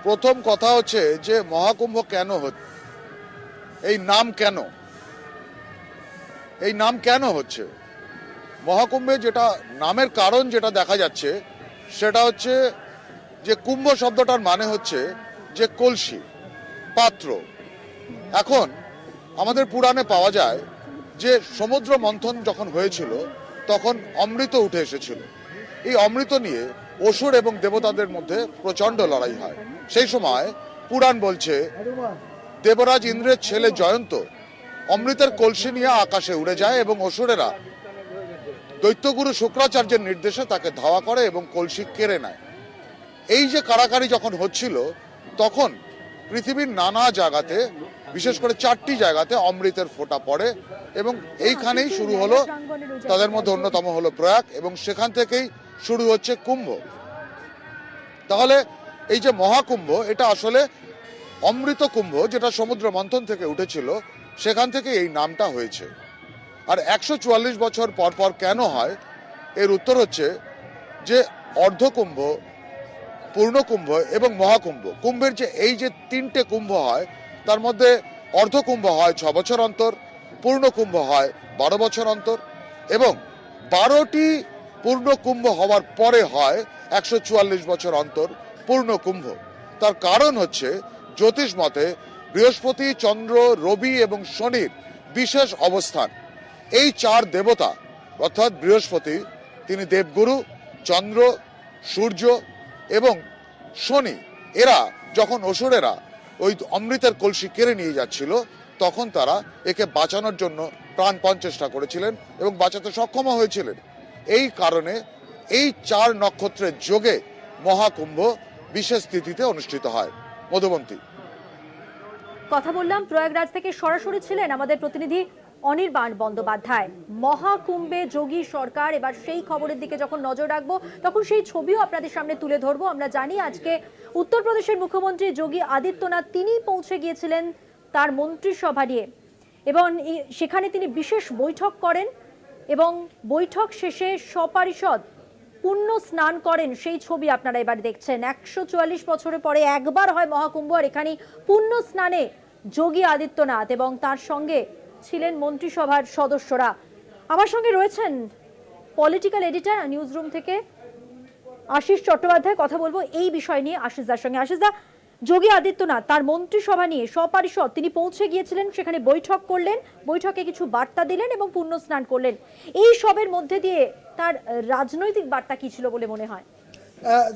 প্রথম কথা হচ্ছে যে মহাকুম্ভ কেন হচ্ছে, এই নাম কেন, এই নাম কেন হচ্ছে। মহাকুম্ভে যেটা নামের কারণ যেটা দেখা যাচ্ছে সেটা হচ্ছে যে কুম্ভ শব্দটার মানে হচ্ছে যে কলসি, পাত্র। এখন আমাদের পুরাণে পাওয়া যায় যে সমুদ্র মন্থন যখন হয়েছিল তখন অমৃত উঠে এসেছিল। এই অমৃত নিয়ে অসুর এবং দেবতাদের মধ্যে প্রচন্ড লড়াই হয়। সেই সময় পুরাণ বলছে দেবরাজ ইন্দ্রের ছেলে জয়ন্ত অমৃতের কলসি নিয়ে আকাশে উড়ে যায় এবং অসুরেরা দৈত্যগুরু শুক্রাচার্যের নির্দেশে তাকে ধাওয়া করে এবং কলসি কেড়ে নেয়। এই যে কারাকারি যখন হচ্ছিল তখন পৃথিবীর নানা জায়গাতে, বিশেষ করে 4টি জায়গাতে অমৃতের ফোঁটা পড়ে এবং এইখানেই শুরু হলো, তাদের মধ্যে অন্যতম হলো প্রয়াগ এবং সেখান থেকেই শুরু হচ্ছে কুম্ভ। তাহলে এই যে মহাকুম্ভ, এটা আসলে অমৃত কুম্ভ, যেটা সমুদ্র মন্থন থেকে উঠেছিল, সেখান থেকে এই নামটা হয়েছে। আর 144 বছর পর পর কেন হয়, এর উত্তর হচ্ছে যে অর্ধকুম্ভ, পূর্ণকুম্ভ এবং মহাকুম্ভ, কুম্ভের যে এই যে 3টে কুম্ভ হয় তার মধ্যে অর্ধকুম্ভ হয় 6 বছর অন্তর, পূর্ণ কুম্ভ হয় 12 বছর অন্তর এবং 12টি পূর্ণ কুম্ভ হওয়ার পরে হয় 144 বছর অন্তর পূর্ণ কুম্ভ। তার কারণ হচ্ছে জ্যোতিষ মতে বৃহস্পতি, চন্দ্র, রবি এবং শনির বিশেষ অবস্থান। এই 4 দেবতা অর্থাৎ বৃহস্পতি তিনি দেবগুরু, চন্দ্র, সূর্য এবং শনি, এরা যখন অসুরেরা ওই অমৃতের কলসি কেড়ে নিয়ে যাচ্ছিল তখন তারা একে বাঁচানোর জন্য প্রাণপণ চেষ্টা করেছিলেন এবং বাঁচাতে সক্ষম হয়েছিলেন। এই কারণে এই 4 নক্ষত্রের যোগে মহাকুম্ভ বিশেষ তিথিতে অনুষ্ঠিত হয়। মধুবন্তী। কথা বললাম প্রয়াগরাজ থেকে, সরাসরি ছিলেন আমাদের প্রতিনিধি অনির্বাণ বন্দ্যোপাধ্যায়। মহাকুম্ভে যোগী সরকার, এবার সেই খবরের দিকে যখন নজর রাখবো তখন সেই ছবিও আপনাদের সামনে তুলে ধরবো। আমরা জানি আজকে উত্তরপ্রদেশের মুখ্যমন্ত্রী যোগী আদিত্যনাথ তিনি পৌঁছে গিয়েছিলেন তার মন্ত্রিসভা নিয়ে এবং সেখানে তিনি বিশেষ বৈঠক করেন এবং বৈঠক শেষে সপারিষদ পুণ্য স্নান করেন। সেই ছবি আপনারা এবার দেখছেন। 144 বছরের পরে একবার হয় মহাকুম্ভ, আর এখানে পুণ্য স্নানে যোগী আদিত্যনাথ এবং তার সঙ্গে ছিলেন মন্ত্রিসভার সদস্যরা। আমার সঙ্গে রয়েছেন পলিটিক্যাল এডিটর নিউজ রুম থেকে আশিস চট্টোপাধ্যায়। কথা বলবো এই বিষয় নিয়ে আশিসদার সঙ্গে। আশিসদা, যোগী আদিত্যনাথ তার মন্ত্রিসভা নিয়ে সপারিষদ তিনি পৌঁছে গিয়েছিলেন, সেখানে বৈঠক করলেন, বৈঠকে কিছু বার্তা দিলেন এবং পুণ্য স্নান করলেন। এই সবের মধ্যে দিয়ে তার রাজনৈতিক বার্তা কি ছিল বলে মনে হয়?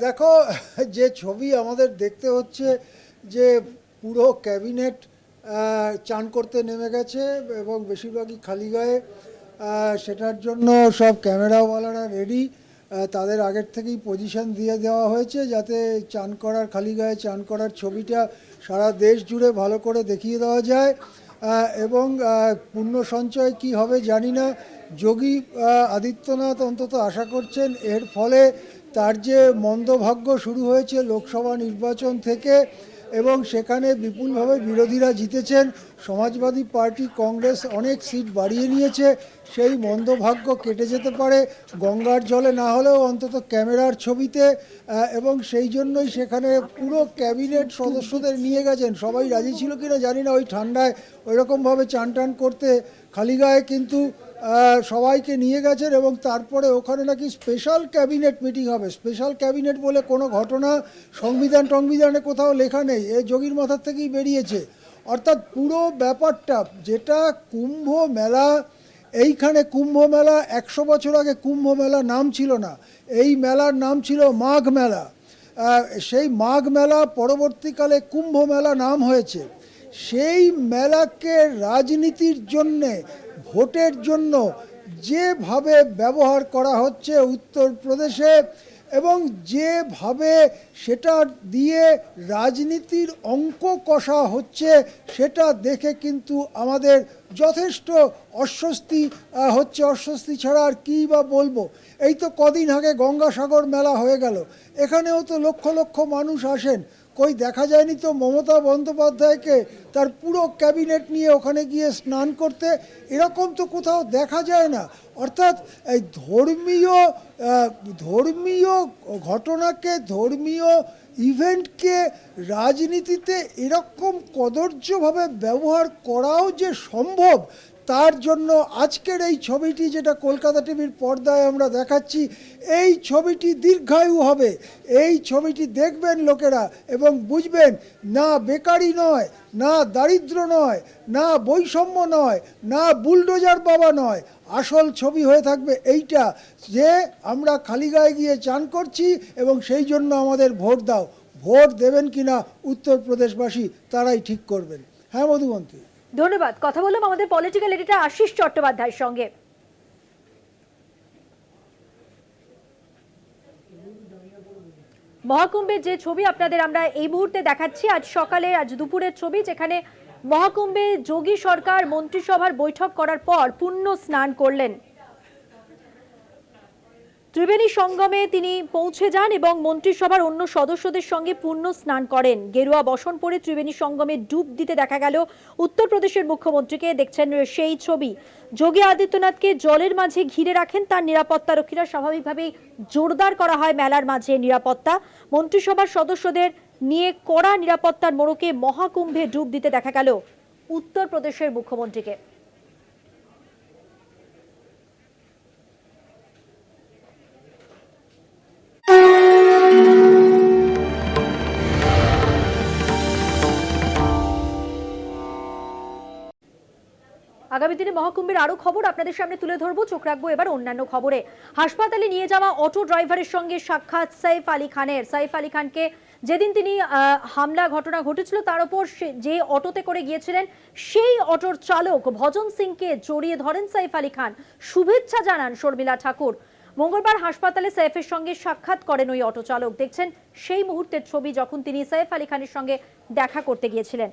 দেখো, যে ছবি আমাদের দেখতে হচ্ছে যে পুরো ক্যাবিনেট চান করতে নেমে গেছে এবং বেশিরভাগই খালি গায়ে। সেটার জন্য সব ক্যামেরাওয়ালারা রেডি, তাদের আগের থেকেই পজিশন দিয়ে দেওয়া হয়েছে যাতে চান করার, খালি গায়ে চান করার ছবিটা সারা দেশ জুড়ে ভালো করে দেখিয়ে দেওয়া যায়। এবং পুণ্য সঞ্চয় কি হবে জানি না, যোগী আদিত্যনাথ অন্তত আশা করছেন এর ফলে তার যে মন্দভাগ্য শুরু হয়েছে লোকসভা নির্বাচন থেকে এবং সেখানে বিপুলভাবে বিরোধীরা জিতেছেন, সমাজবাদী পার্টি, কংগ্রেস অনেক সিট বাড়িয়ে নিয়েছে, সেই মন্দভাগ্য কেটে যেতে পারে গঙ্গার জলে না হলেও অন্তত ক্যামেরার ছবিতে। এবং সেই জন্যই সেখানে পুরো ক্যাবিনেট সদস্যদের নিয়ে গেছেন। সবাই রাজি ছিল কিনা জানি না ওই ঠান্ডায় ওইরকমভাবে চান টান করতে, খালি গায়ে কিন্তু সবাইকে নিয়ে গেছেন। এবং তারপরে ওখানে নাকি স্পেশাল ক্যাবিনেট মিটিং হবে। স্পেশাল ক্যাবিনেট বলে কোনো ঘটনা সংবিধানে কোথাও লেখা নেই, এ যোগীর মাথার থেকেই বেরিয়েছে। অর্থাৎ পুরো ব্যাপারটা যেটা কুম্ভ মেলা, এইখানে কুম্ভ মেলা 100 বছর আগে কুম্ভ মেলা নাম ছিল না, এই মেলার নাম ছিল মাঘ মেলা। সেই মাঘ মেলা পরবর্তীকালে কুম্ভ মেলা নাম হয়েছে। সেই মেলাকে রাজনীতির জন্যে, ভোটের জন্য যেভাবে ব্যবহার করা হচ্ছে উত্তরপ্রদেশে এবং যেভাবে সেটা দিয়ে রাজনীতির অঙ্ক কষা হচ্ছে, সেটা দেখে কিন্তু আমাদের যথেষ্ট অস্বস্তি হচ্ছে। অস্বস্তি ছাড়া আর কী বা বলবো। এই তো কদিন আগে গঙ্গাসাগর মেলা হয়ে গেল, এখানেও তো লক্ষ লক্ষ মানুষ আসেন, কই দেখা যায়নি তো মমতা বন্দ্যোপাধ্যায়কে তার পুরো ক্যাবিনেট নিয়ে ওখানে গিয়ে স্নান করতে? এরকম তো কোথাও দেখা যায় না। অর্থাৎ এই ধর্মীয় ঘটনাকে, ধর্মীয় ইভেন্টকে রাজনীতিতে এরকম কদর্যভাবে ব্যবহার করাও যে সম্ভব, তার জন্য আজকের এই ছবিটি যেটা কলকাতা টিভির পর্দায় আমরা দেখাচ্ছি, এই ছবিটি দীর্ঘায়ু হবে। এই ছবিটি দেখবেন লোকেরা এবং বুঝবেন না বেকারি নয়, না দারিদ্র নয়, না বৈষম্য নয়, না বুলডোজার বাবা নয়, আসল ছবি হয়ে থাকবে এইটা যে আমরা খালি গায়ে গিয়ে চান করছি এবং সেই জন্য আমাদের ভোট দাও। ভোট দেবেন কিনা উত্তরপ্রদেশবাসী তারাই ঠিক করবেন। হ্যাঁ মধুবন্তী, ধন্যবাদ। কথা বললাম আমাদের পলিটিক্যাল এডিটর আশিস চট্টোপাধ্যায়ের সঙ্গে। মহাকুম্ভের যে ছবি আপনাদের আমরা এই মুহূর্তে দেখাচ্ছি, আজ সকালে, আজ দুপুরের ছবি, যেখানে মহাকুম্ভে যোগী সরকার মন্ত্রিসভার বৈঠক করার পর পুণ্য স্নান করলেন। ত্রিবেণী সঙ্গমে তিনি পৌঁছে যান এবং মন্ত্রিসভার অন্য সদস্যদের সঙ্গে পুণ্য স্নান করেন। গেরুয়া বসন পরে ত্রিবেণী সঙ্গমে ডুব দিতে দেখা গেল উত্তরপ্রদেশের মুখ্যমন্ত্রীকে। দেখছেন সেই ছবি। যোগী আদিত্যনাথকে জলের মাঝে ঘিরে রাখেন তার নিরাপত্তারক্ষীরা। স্বাভাবিকভাবেই জোরদার করা হয় মেলার মাঝে নিরাপত্তা। মন্ত্রিসভার সদস্যদের নিয়ে কড়া নিরাপত্তার মোড়কে মহাকুম্ভে ডুব দিতে দেখা গেল উত্তরপ্রদেশের মুখ্যমন্ত্রীকে। আগামী দিনে মহাকুম্ভের আরো খবর আপনাদের সামনে তুলে ধরবো। চোখ রাখবো এবার অন্যান্য খবরে। হাসপাতালে নিয়ে যাওয়া অটো ড্রাইভারের সঙ্গে সাক্ষাৎ সাইফ আলী খানের। সাইফ আলী খানকে যেদিন তিনি হামলা ঘটনা ঘটেছিল তার উপর যে অটোতে করে গিয়েছিলেন সেই অটোর চালক ভজন সিংকে জড়িয়ে ধরেন সাইফ আলী খান। শুভেচ্ছা জানান শর্মিলা ঠাকুর। মঙ্গলবার হাসপাতালে সাইফের সঙ্গে সাক্ষাৎ করেন ওই অটো চালক। দেখছেন সেই মুহূর্তের ছবি যখন তিনি সাইফ আলী খানের সঙ্গে দেখা করতে গিয়েছিলেন।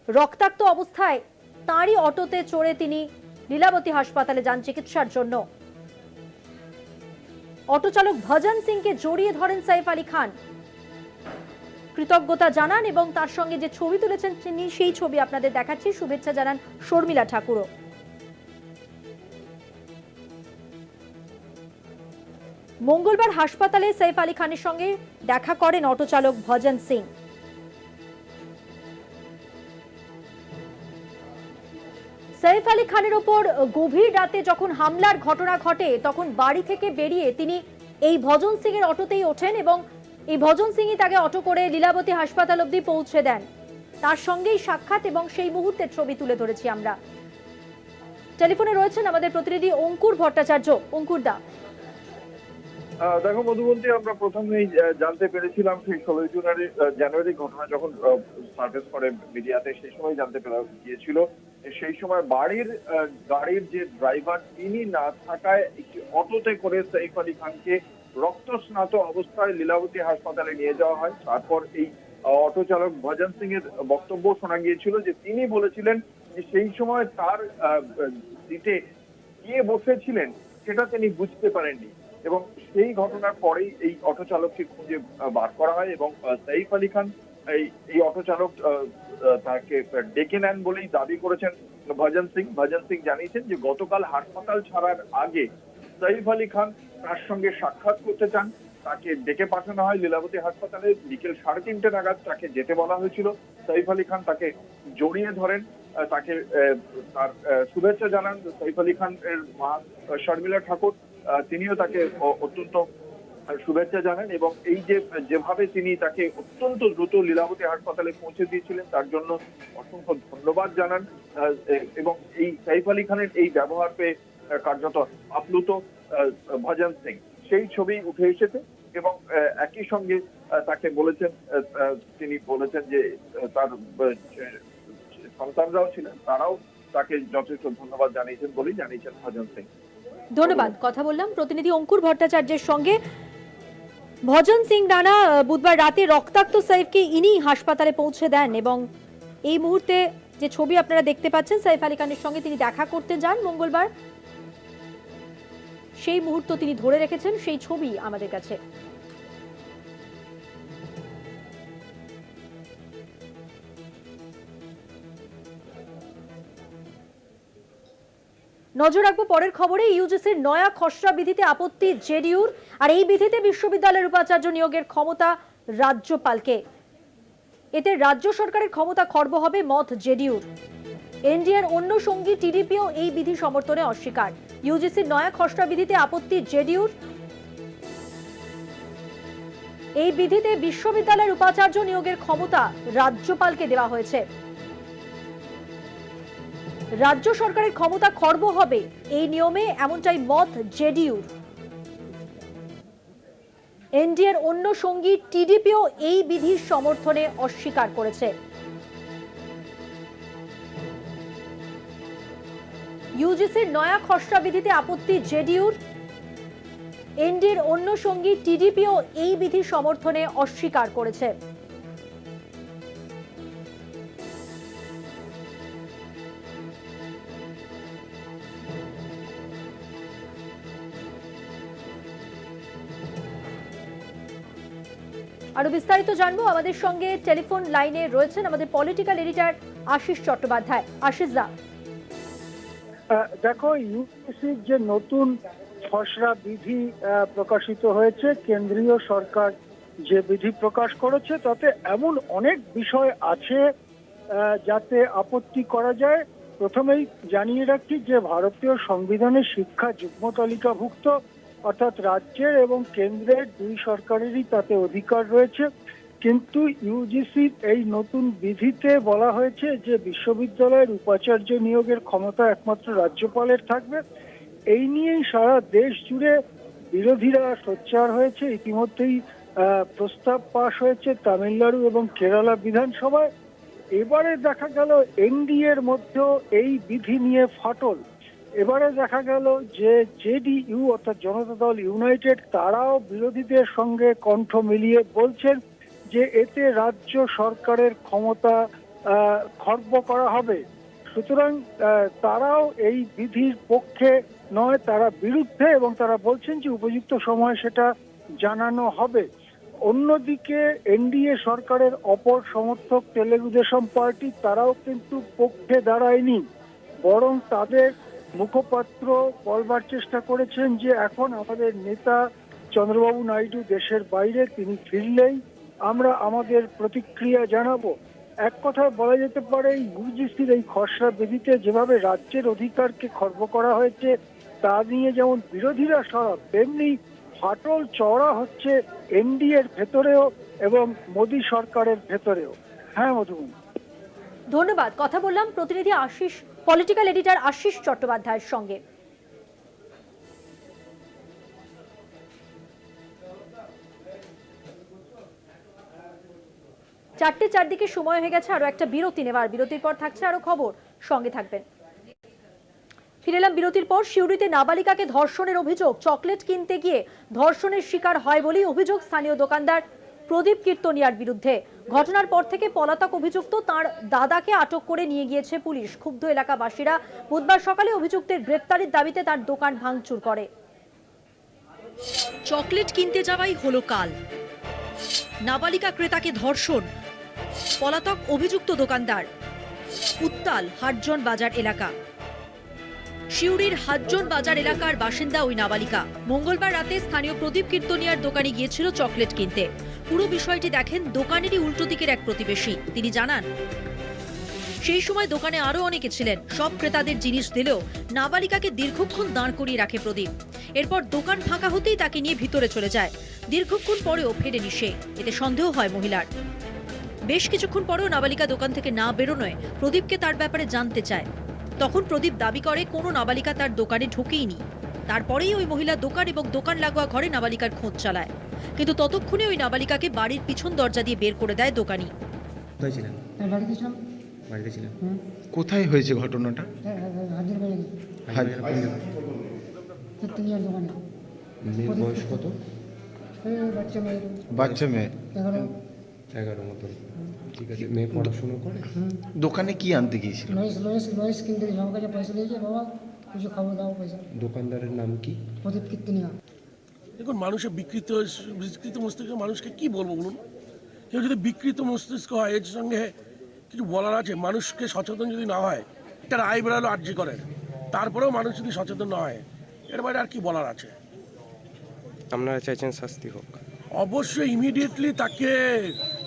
রক্তাক্ত অবস্থায় তাঁরই অটোতে চড়ে তিনি লীলাবতী হাসপাতালে যান চিকিৎসার জন্য। অটো চালক ভজন সিংকে জড়িয়ে ধরেন সাইফ আলী খান, কৃতজ্ঞতা জানান এবং তার সঙ্গে যে ছবি তুলেছেন তিনি সেই ছবি আপনাদের দেখাচ্ছি। শুভেচ্ছা জানান শর্মিলা ঠাকুরও। মঙ্গলবার হাসপাতালে সাইফ আলী খানের সঙ্গে দেখা করেন অটো চালক ভজন সিং। সাইফ আলী খানের ওপর গভীর রাতে যখন হামলার ঘটনা ঘটে তখন বাড়ি থেকে বেরিয়ে তিনি এই ভজন সিং এর অটোতেই ওঠেন এবং এই ভজন সিংই তাকে অটো করে লীলাবতী হাসপাতাল অবধি পৌঁছে দেন। তার সঙ্গেই সাক্ষাৎ এবং সেই মুহূর্তের ছবি তুলে ধরেছি আমরা। টেলিফোনে রয়েছেন আমাদের প্রতিনিধি অঙ্কুর ভট্টাচার্য। অঙ্কুর দা, দেখো মধুবন্তী, আমরা প্রথমেই জানতে পেরেছিলাম সেই 16 জানুয়ারি ঘটনা যখন সার্ভিস করে মিডিয়াতে, সেই সময় জানতে গিয়েছিল সেই সময় গাড়ির যে ড্রাইভার তিনি না থাকায় একটি অটোতে করে সাইফ আলী খানকে রক্তস্নাত অবস্থায় লীলাবতী হাসপাতালে নিয়ে যাওয়া হয়। তারপর এই অটো চালক ভজন সিং এর বক্তব্য শোনা গিয়েছিল যে তিনি বলেছিলেন যে সেই সময় তার সিটে কে বসেছিলেন সেটা তিনি বুঝতে পারেননি এবং সেই ঘটনার পরেই এই অটো চালককে খুঁজে বার করা হয় এবং সাইফ আলী খান এই অটো চালক তাকে ডেকে নেন বলেই দাবি করেছেন ভজন সিং। ভজন সিং জানিয়েছেন যে গতকাল হাসপাতাল ছাড়ার আগে সাইফ আলী খান তার সঙ্গে সাক্ষাৎ করতে চান। তাকে ডেকে পাঠানো হয় লীলাবতী হাসপাতালে। বিকেল 3:30 নাগাদ তাকে যেতে বলা হয়েছিল। সাইফ আলী খান তাকে জড়িয়ে ধরেন, তাকে তার শুভেচ্ছা জানান। সাইফ আলী খান এর মা শর্মিলা ঠাকুর তিনিও তাকে অত্যন্ত শুভেচ্ছা জানান এবং এই যেভাবে তিনি তাকে অত্যন্ত দ্রুত লীলাবতী হাসপাতালে পৌঁছে দিয়েছিলেন তার জন্য অসংখ্য ধন্যবাদ জানান এবং এই সাইফ আলী খানের এই ব্যবহার পেয়ে কার্যত আপ্লুত ভজন সিং। সেই ছবি উঠে এসেছে এবং একই সঙ্গে তাকে তিনি বলেছেন যে তার সন্তানরাও ছিলেন, তারাও তাকে যথেষ্ট ধন্যবাদ জানিয়েছেন বলেই জানিয়েছেন ভজন সিং। ধন্যবাদ। কথা বললাম প্রতিনিধি অঙ্কুর ভট্টাচার্যের সঙ্গে। ভজন সিং রানা বুধবার রাতে রক্তাক্ত সাইফকে ইনি হাসপাতালে পৌঁছে দেন এবং এই মুহূর্তে যে ছবি আপনারা দেখতে পাচ্ছেন সাইফ আলী খানের সঙ্গে তিনি দেখা করতে যান মঙ্গলবার, সেই মুহূর্ত তিনি ধরে রেখেছেন, সেই ছবি আমাদের কাছে। নজর রাখবো পরের খবরে। ইউজিসির নয়া খসড়া বিধিতে আপত্তি জেডিইউর, আর এই বিধিতে বিশ্ববিদ্যালয়ের উপাচার্য নিয়োগের ক্ষমতা রাজ্যপালকে। এতে রাজ্য সরকারের ক্ষমতা খর্ব হবে, মত জেডিইউর। এনডিএর অন্য সঙ্গী টিডিপিও এই বিধি সমর্থনে অস্বীকার। ইউজিসির নয়া খসড়া বিধিতে আপত্তি জেডিইউর। এই বিধিতে বিশ্ববিদ্যালয়ের উপাচার্য নিয়োগের ক্ষমতা রাজ্যপালকে দেওয়া হয়েছে। রাজ্য সরকারের ক্ষমতা খর্ব হবে এই নিয়মে, এমনটাই মত জেডিইউর। এনডিএর অন্য সঙ্গী টিডিপিও এই বিধির সমর্থনে অস্বীকার করেছে। ইউজিসির নয়া খসড়া বিধিতে আপত্তি জেডিইউর। এনডিএর অন্য সঙ্গী টিডিপিও এই বিধির সমর্থনে অস্বীকার করেছে। আরো বিস্তারিত জানবো, আমাদের সঙ্গে টেলিফোন লাইনে রয়েছেন আমাদের পলিটিক্যাল এডিটর আশিস চট্টোপাধ্যায়। আশিস দা, দেখো, ইউজিসির যে নতুন খসড়া বিধি প্রকাশিত হয়েছে, কেন্দ্রীয় সরকার যে বিধি প্রকাশ করেছে তাতে এমন অনেক বিষয় আছে যাতে আপত্তি করা যায়। প্রথমেই জানিয়ে রাখছি যে ভারতীয় সংবিধানে শিক্ষা যুগ্ম তালিকাভুক্ত, অর্থাৎ রাজ্যের এবং কেন্দ্রের দুই সরকারেরই তাতে অধিকার রয়েছে। কিন্তু ইউজিসির এই নতুন বিধিতে বলা হয়েছে যে বিশ্ববিদ্যালয়ের উপাচার্য নিয়োগের ক্ষমতা একমাত্র রাজ্যপালের থাকবে। এই নিয়েই সারা দেশ জুড়ে বিরোধীরা সোচ্চার হয়েছে। ইতিমধ্যেই প্রস্তাব পাশ হয়েছে তামিলনাড়ু এবং কেরালা বিধানসভায়। এবারে দেখা গেল এনডিএর মধ্যেও এই বিধি নিয়ে ফাটল। এবারে দেখা গেল যে জেডিইউ অর্থাৎ জনতা দল ইউনাইটেড তারাও বিরোধীদের সঙ্গে কণ্ঠ মিলিয়ে বলছেন যে এতে রাজ্য সরকারের ক্ষমতা খর্ব করা হবে। সুতরাং তারাও এই বিধির পক্ষে নয়, তারা বিরুদ্ধে, এবং তারা বলছেন যে উপযুক্ত সময় সেটা জানানো হবে। অন্যদিকে এনডিএ সরকারের অপর সমর্থক তেলেগু দেশম পার্টি তারাও কিন্তু পক্ষে দাঁড়ায়নি, বরং তাদের মুখপাত্র বলবার চেষ্টা করেছেন যে এখন আমাদের নেতা চন্দ্রবাবু নাইডু দেশের বাইরে, তিনি ফিরলেই আমরা আমাদের প্রতিক্রিয়া জানাবো। এক কথায় বলা যেতে পারে ইউজিসির এই খসড়া বিধিতে যেভাবে রাজ্যের অধিকারকে খর্ব করা হয়েছে তা নিয়ে যেমন বিরোধীরা সরব, তেমনি ফাটল চওড়া হচ্ছে এনডিএর ভেতরেও এবং মোদী সরকারের ভেতরেও। হ্যাঁ মধুবন, ধন্যবাদ। কথা বললাম প্রতিনিধি আশিস, পলিটিক্যাল এডিটর আশিস চট্টোপাধ্যায়ের সঙ্গে। চারটে চারদিকে সময় হয়ে গেছে আরো একটা বিরতি নেবার। বিরতির পর থাকছে আরো খবর, সঙ্গে থাকবেন। ফিরে এলাম বিরতির পর। সিউড়িতে নাবালিকাকে ধর্ষণের অভিযোগ, চকলেট কিনতে গিয়ে ধর্ষণের শিকার হয় বলেই অভিযোগ স্থানীয় দোকানদার প্রদীপ কীর্তনিয়ার বিরুদ্ধে। ঘটনার পর থেকে পলাতক অভিযুক্ত তার দাদাকে আটক করে নিয়ে গিয়েছে পুলিশ। ক্ষুব্ধ এলাকাবাসীরা বুধবার সকালে অভিযুক্তের গ্রেপ্তারির দাবিতে তার দোকান ভাঙচুর করে। চকলেট কিনতে যাওয়াই হলো কাল, নাবালিকা ক্রেতাকে ধর্ষণ, পলাতক অভিযুক্ত দোকানদার। উত্তাল হাটজন বাজার এলাকা। সিউড়ির হাটজন বাজার এলাকার বাসিন্দা ওই নাবালিকা মঙ্গলবার রাতে স্থানীয় প্রদীপ কীর্তনিয়ার দোকানে গিয়েছিল চকলেট কিনতে। পুরো বিষয়টি দেখেন দোকানেরই উল্টো দিকের এক প্রতিবেশী। তিনি জানান, সেই সময় দোকানে আরো অনেকে ছিলেন। সব ক্রেতাদের জিনিস দিলেও নাবালিকাকে দীর্ঘক্ষণ দাঁড় করিয়ে রাখে প্রদীপ। এরপর দোকান ফাঁকা হতেই তাকে নিয়ে ভিতরে চলে যায়। দীর্ঘক্ষণ পরেও ফেরেনি সে। এতে সন্দেহ হয় মহিলার। বেশ কিছুক্ষণ পরেও নাবালিকা দোকান থেকে না বেরোনোয় প্রদীপকে তার ব্যাপারে জানতে চায়। তখন প্রদীপ দাবি করে কোনো নাবালিকা তার দোকানে ঢুকেইনি। তারপরেই ওই মহিলা দোকান এবং দোকান লাগোয়া ঘরে নাবালিকার খোঁজ চালায়, কিন্তু ততক্ষণে ওই নাবালিকাকে বাড়ির পিছন দরজা দিয়ে বের করে দেয় দোকানি। কোথায় হয়েছে ঘটনাটা? মেয়ের বয়স কত? বাচ্চা মেয়ে 11 মতো। ঠিক আছে, মেয়ে পড়াশুনো করে? দোকানে কি আনতে গিয়েছিল? দোকানদারের নাম কি? দেখুন, মানুষের বিকৃত মস্তিষ্ক, মানুষকে কি বলবো বলুন? কেউ যদি বিকৃত মস্তিষ্ক হয়, এর সঙ্গে কিছু বলার আছে? মানুষকে সচেতন যদি না হয়, একটা রায় বেরোলো আর্জি করেন, তারপরেও মানুষ যদি সচেতন না হয়, এর বাইরে আর কি বলার আছে? আপনারা চাইছেন শাস্তি হোক? অবশ্যই ইমিডিয়েটলি তাকে,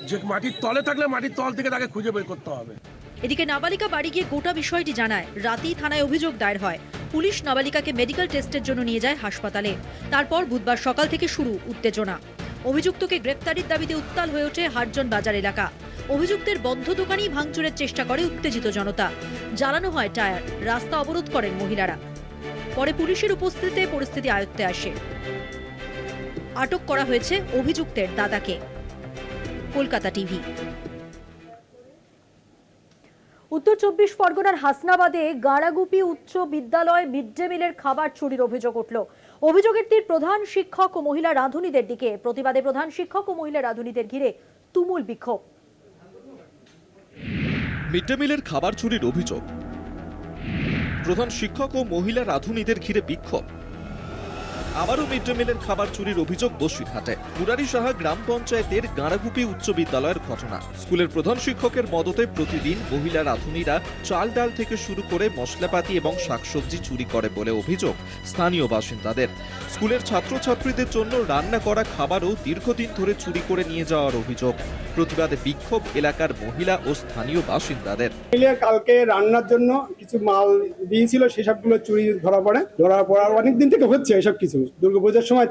যে মাটির তলে থাকলে মাটির তল থেকে তাকে খুঁজে বের করতে হবে। এদিকে নাবালিকা বাড়ি গিয়ে গোটা বিষয়টি জানায়। রাতেই থানায় অভিযোগ দায়ের হয়। পুলিশ নাবালিকাকে মেডিকেল টেস্টের জন্য নিয়ে যায় হাসপাতালে। তারপর বুধবার সকাল থেকে শুরু উত্তেজনা। অভিযুক্তকে গ্রেপ্তারির দাবিতে উত্তাল হয়ে ওঠে হাটজন বাজার এলাকা। অভিযুক্তের বন্ধ দোকানেই ভাঙচুরের চেষ্টা করে উত্তেজিত জনতা। জ্বালানো হয় টায়ার, রাস্তা অবরোধ করেন মহিলারা। পরে পুলিশের উপস্থিতিতে পরিস্থিতি আয়ত্তে আসে। আটক করা হয়েছে অভিযুক্তের দাদাকে। কলকাতা টিভি। উত্তর 24 পরগনার হাসনাবাদে গাড়াগুপি উচ্চ বিদ্যালয় মিড ডে মিলের খাবার চুরির অভিযোগ উঠল। অভিযোগের তীর প্রধান শিক্ষক ও মহিলা রাঁধুনিদের দিকে। প্রতিবাদে প্রধান শিক্ষক ও মহিলা রাঁধুনিদের ঘিরে তুমুল বিক্ষোভ। মিড ডে মিলের খাবার চুরির অভিযোগ, প্রধান শিক্ষক ও মহিলা রাঁধুনিদের ঘিরে বিক্ষোভ। আবারও মিড ডে মিলের খাবার চুরির অভিযোগ বসিরহাটে মুরারিসাহা গ্রাম পঞ্চায়েতের গাঁড়াগুপি উচ্চ বিদ্যালয়ের ঘটনা। স্কুলের প্রধান শিক্ষকের মদতে প্রতিদিন মহিলা রাঁধুনিরা চাল ডাল থেকে শুরু করে মশলাপাতি এবং শাকসবজি চুরি করে বলে অভিযোগ স্থানীয় বাসিন্দাদের। স্কুলের ছাত্রছাত্রীদের জন্য রান্না করা খাবারও দীর্ঘদিন ধরে চুরি করে নিয়ে যাওয়ার অভিযোগ। প্রতিবাদে বিক্ষোভ এলাকার মহিলা ও স্থানীয় বাসিন্দাদের। কালকে রান্নার জন্য কিছু মাল দিয়েছিল, সেসবগুলো চুরি ধরা পড়ে। ধরার পর অনেকদিন থেকে হচ্ছে এসব কিছু। দুর্গাপূজার সময়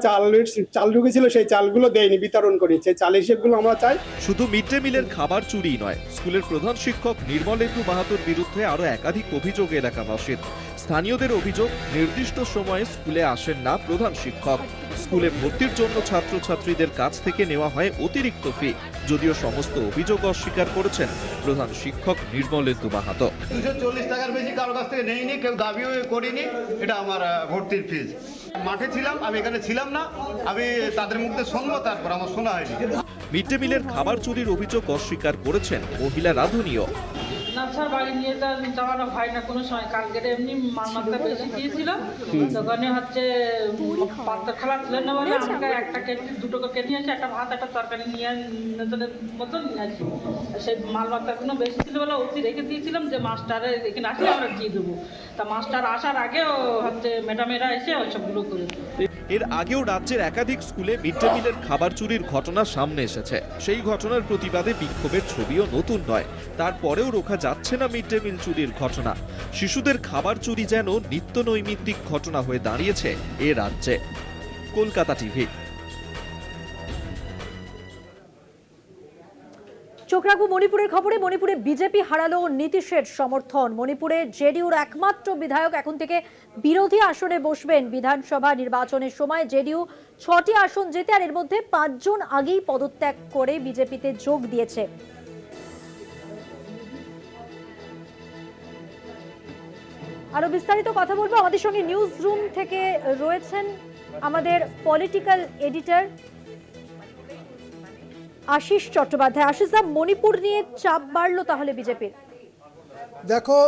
চাল ঢুকেছিল, সেই চালগুলো দেয়নি, বিতরণ করি, সেই চাল হিসেবগুলো আমরা চাই। শুধু মিড ডে মিলের খাবার চুরি নয়, স্কুলের প্রধান শিক্ষক নির্মলেন্দু মাহাতোর বিরুদ্ধে আরো একাধিক অভিযোগ এলাকাবাসীর। স্থানীয়দের অভিযোগ, নির্দিষ্ট সময়ে স্কুলে আসেন না প্রধান শিক্ষক। স্কুলে ভর্তির জন্য ছাত্রছাত্রীদের কাছ থেকে নেওয়া হয় অতিরিক্ত ফি। যদিও সমস্ত অভিযোগ অস্বীকার করেছেন প্রধান শিক্ষক নির্মলেন্দু মাহাতো। 240 টাকার বেশি কারো কাছ থেকে নেইনি, কেউ দাবিও করিনি, এটা আমার ভর্তির ফিজ। মাঠে ছিলাম, আমি এখানে ছিলাম না, আমি তাদের মুখে শুনবো, তারপর আমার শোনা হয়নি। মিড ডে মিলের খাবার চুরির অভিযোগ অস্বীকার করেছেন মহিলা রাঁধুনিও। না স্যার, বাড়ি নিয়ে যাওয়ানো হয় না কোনো সময়। কালকে এমনি মালমাত্রা বেশি দিয়েছিল, দোকানে হচ্ছে পাত্র খাবার ছিল না বলে আমাকে একটা কেটলি, দুটো কেটে নিয়ে আসে, একটা ভাত একটা তরকারি নিয়ে মতন নিয়ে আসি। সেই মালমাত্রাগুলো বেশি ছিল বলে অতি রেখে দিয়েছিলাম যে মাস্টারে এখানে আসলে আমরা দিয়ে দেবো। তা মাস্টার আসার আগেও হচ্ছে ম্যাডামেরা এসে ওইসবগুলো করে। এর আগেও রাজ্যের একাধিক স্কুলে মিড ডে মিলের খাবার চুরির ঘটনা সামনে এসেছে। সেই ঘটনার প্রতিবাদে বিক্ষোভের ছবিও নতুন নয়। তারপরেও রোখা যাচ্ছে না মিড ডে মিল চুরির ঘটনা। শিশুদের খাবার চুরি যেন নিত্য নৈমিত্তিক ঘটনা হয়ে দাঁড়িয়েছে এ রাজ্যে। কলকাতা টিভি। চোখ রাখবো মণিপুরের খবরে। মণিপুরে বিজেপি হারালো নীতিশের সমর্থন। মণিপুরে জেডিইউর একমাত্র বিধায়ক এখন থেকে বিরোধী আসনে বসবেন। বিধানসভা নির্বাচনের সময় জেডিইউ 6টি আসন জেতে, আর এর মধ্যে 5 জন আগেই পদত্যাগ করে বিজেপিতে যোগ দিয়েছে। আরো বিস্তারিত কথা বলবো। আমাদের সঙ্গে নিউজ রুম থেকে রয়েছেন আমাদের পলিটিক্যাল এডিটর আশিস চট্টোপাধ্যায়। আশিস দা, মণিপুর নিয়ে চাপ বাড়লো তাহলে বিজেপির? দেখো,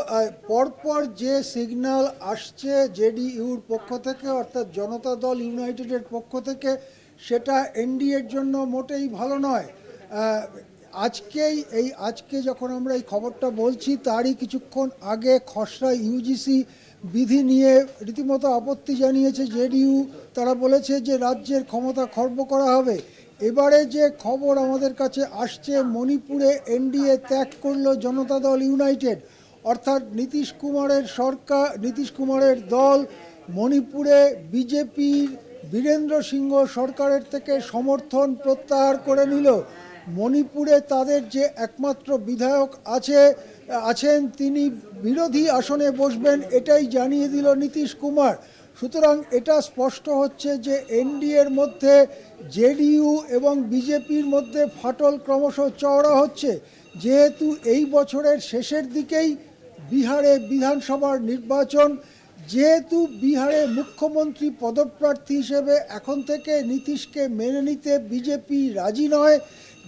পরপর যে সিগন্যাল আসছে জেডিইউর পক্ষ থেকে, অর্থাৎ জনতা দল ইউনাইটেডের পক্ষ থেকে, সেটা এনডিএর জন্য মোটেই ভালো নয়। আজকে যখন আমরা এই খবরটা বলছি, তারই কিছুক্ষণ আগে খসড়া ইউজিসি বিধি নিয়ে রীতিমতো আপত্তি জানিয়েছে জেডিইউ। তারা বলেছে যে রাজ্যের ক্ষমতা খর্ব করা হবে। এবারে যে খবর আমাদের কাছে আসছে, মণিপুরে এনডিএ ত্যাগ করলো জনতা দল ইউনাইটেড, অর্থাৎ নীতিশ কুমারের দল মণিপুরে বিজেপির বীরেন্দ্র সিংহ সরকারের থেকে সমর্থন প্রত্যাহার করে নিল। মণিপুরে তাদের যে একমাত্র বিধায়ক আছেন তিনি বিরোধী আসনে বসবেন, এটাই জানিয়ে দিল নীতিশ কুমার। সুতরাং এটা স্পষ্ট হচ্ছে যে এনডিএর মধ্যে জেডিইউ এবং বিজেপির মধ্যে ফাটল ক্রমশ চওড়া হচ্ছে। যেহেতু এই বছরের শেষের দিকেই বিহারে বিধানসভার নির্বাচন, যেহেতু বিহারে মুখ্যমন্ত্রী পদপ্রার্থী হিসেবে এখন থেকে নীতিশকে মেনে নিতে বিজেপি রাজি নয়,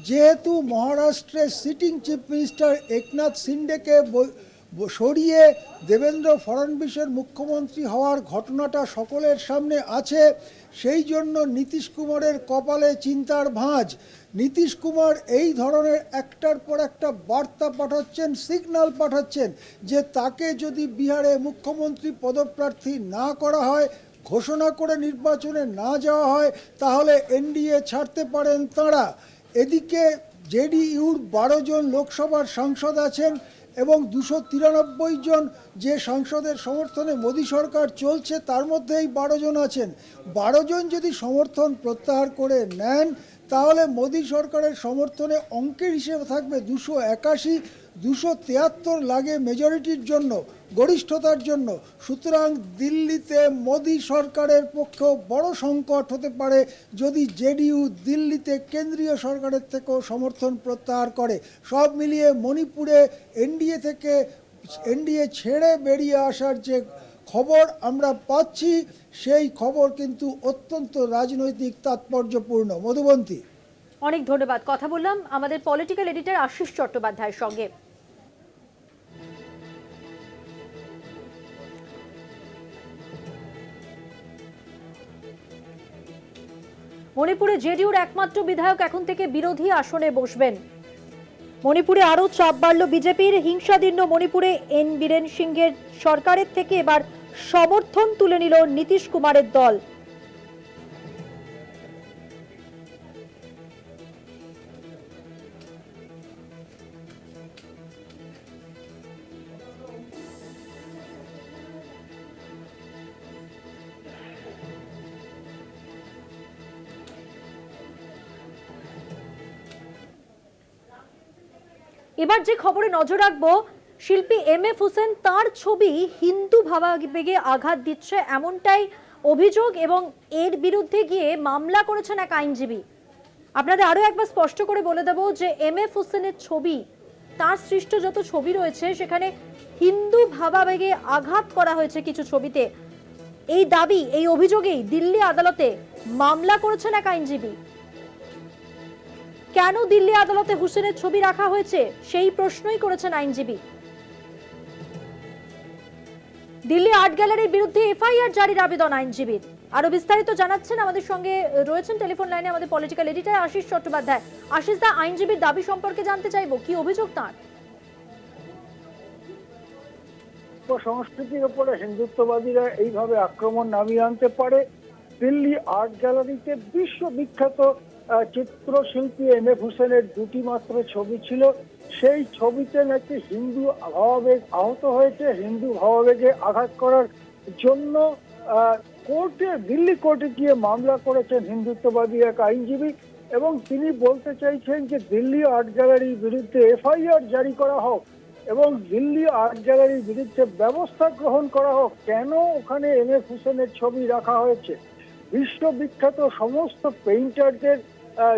যেহেতু মহারাষ্ট্রের সিটিং চিফ মিনিস্টার একনাথ শিন্ডেকে সরিয়ে দেবেন্দ্র ফডনবিসের মুখ্যমন্ত্রী হওয়ার ঘটনাটা সকলের সামনে আছে, সেই জন্য নীতিশ কুমারের কপালে চিন্তার ভাঁজ। নীতিশ কুমার এই ধরনের একটার পর একটা বার্তা পাঠাচ্ছেন, সিগন্যাল পাঠাচ্ছেন যে তাকে যদি বিহারে মুখ্যমন্ত্রী পদপ্রার্থী না করা হয়, ঘোষণা করে নির্বাচনে না যাওয়া হয়, তাহলে এনডিএ ছাড়তে পারেন তাঁরা। এদিকে জেডিইউর 12 জন লোকসভার সাংসদ আছেন এবং 293 জন যে সাংসদের সমর্থনে মোদী সরকার চলছে, তার মধ্যে এই 12 জন আছেন। 12 জন যদি সমর্থন প্রত্যাহার করে নেন, তাহলে মোদী সরকারের সমর্থনে অঙ্কের হিসেবে থাকবে 281, 273 লাগে মেজরিটির জন্য, গরিষ্ঠতার জন্য। সুতরাং দিল্লিতে মোদী সরকারের পক্ষেও বড় সংকট হতে পারে যদি জেডিইউ দিল্লিতে কেন্দ্রীয় সরকারের থেকেও সমর্থন প্রত্যাহার করে। সব মিলিয়ে মণিপুরে এনডিএ ছেড়ে বেরিয়ে আসার যে খবর আমরা পাচ্ছি, সেই খবর কিন্তু অত্যন্ত রাজনৈতিক তাৎপর্যপূর্ণ। মধুবন্তী, অনেক ধন্যবাদ। কথা বললাম আমাদের পলিটিক্যাল এডিটর আশিস চট্টোপাধ্যায়ের সঙ্গে। মণিপুরে জেডিইউর একমাত্র বিধায়ক এখন থেকে বিরোধী আসনে বসবেন। মণিপুরে আরো চাপ বাড়ল বিজেপির। হিংসাদীর্ণ মণিপুরে এন বীরেন সিংহের সরকারের থেকে এবার সমর্থন তুলে নিল নীতিশ কুমারের দল। এবার যে খবরে নজর রাখবো, শিল্পী এম.এফ. হোসেন তার ছবি হিন্দু ভাবাবেগে আঘাত দিচ্ছে এমনটাই অভিযোগ, এবং এর বিরুদ্ধে গিয়ে মামলা করেছেন এক আইনজীবী। আপনাদের আরো একবার স্পষ্ট করে বলে দেব যে এম.এফ. হোসেনের ছবি, তার সৃষ্ট যত ছবি রয়েছে সেখানে হিন্দু ভাবাবেগে আঘাত করা হয়েছে কিছু ছবিতে। এই দাবি, এই অভিযোগেই দিল্লি আদালতে মামলা করেছেন এক আইনজীবী। কেন দিল্লি আদালতে হোসেনের ছবি রাখা হয়েছে সেই প্রশ্নই করেছেন আইনজীবী। দিল্লি আর্ট গ্যালারির বিরুদ্ধে এফআইআর জারির আবেদন আইনজীবীর। আরো বিস্তারিত জানাচ্ছেন, আমাদের সঙ্গে রয়েছেন টেলিফোন লাইনে আমাদের পলিটিক্যাল এডিটর আশিস চট্টোপাধ্যায়। আশিস দা, আইনজীবীর দাবি সম্পর্কে জানতে চাইবো, কি অভিযোগ তার? সংস্কৃতির উপরে হিন্দুত্ববাদীরা এইভাবে আক্রমণ নামিয়ে আনতে পারে। দিল্লি আর্ট গ্যালারিতে বিশ্ববিখ্যাত চিত্রশিল্পী এম.এফ. হোসেনের দুটি মাত্র ছবি ছিল। সেই ছবিতে নাকি হিন্দু ভাবাবেগ আহত হয়েছে। হিন্দু ভাবাবেগে আঘাত করার জন্য দিল্লি কোর্টে গিয়ে মামলা করেছেন হিন্দুত্ববাদী এক আইনজীবী, এবং তিনি বলতে চাইছেন যে দিল্লি আর্ট গ্যালারির বিরুদ্ধে এফআইআর জারি করা হোক এবং দিল্লি আর্ট গ্যালারির বিরুদ্ধে ব্যবস্থা গ্রহণ করা হোক। কেন ওখানে এম.এফ. হোসেনের ছবি রাখা হয়েছে? বিশ্ববিখ্যাত সমস্ত পেইন্টারদের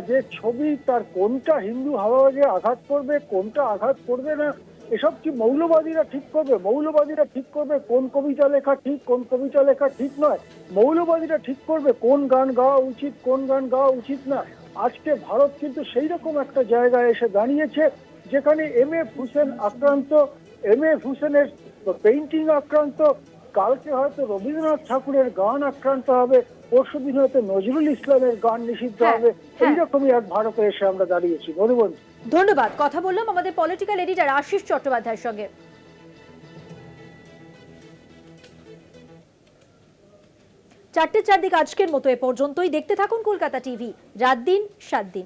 যে ছবি, তার কোনটা হিন্দু ভাবাবেগে আঘাত করবে, কোনটা আঘাত করবে না, এসব কি মৌলবাদীরা ঠিক করবে? মৌলবাদীরা ঠিক করবে কোন কবিতা লেখা ঠিক, কোন কবিতা লেখা ঠিক নয়। মৌলবাদীরা ঠিক করবে কোন গান গাওয়া উচিত, কোন গান গাওয়া উচিত না। আজকে ভারত কিন্তু সেই রকম একটা জায়গায় এসে দাঁড়িয়েছে যেখানে এম.এফ. হোসেন আক্রান্ত, এম.এফ. হোসেনের পেইন্টিং আক্রান্ত, কালকে হয়তো রবীন্দ্রনাথ ঠাকুরের গান আক্রান্ত হবে, পরশুদিন হয়তো নজরুল ইসলামের গান নিষিদ্ধ হবে। এইরকমই এক ভারতে এসে আমরা দাঁড়িয়েছি। মধুবন, ধন্যবাদ। কথা বললাম আমাদের পলিটিক্যাল এডিটর আশিস চট্টোপাধ্যায়ের সঙ্গে। 4টের চারদিক আজকের মতো এ পর্যন্তই। দেখতে থাকুন কলকাতা টিভি, রাত দিন 7 দিন।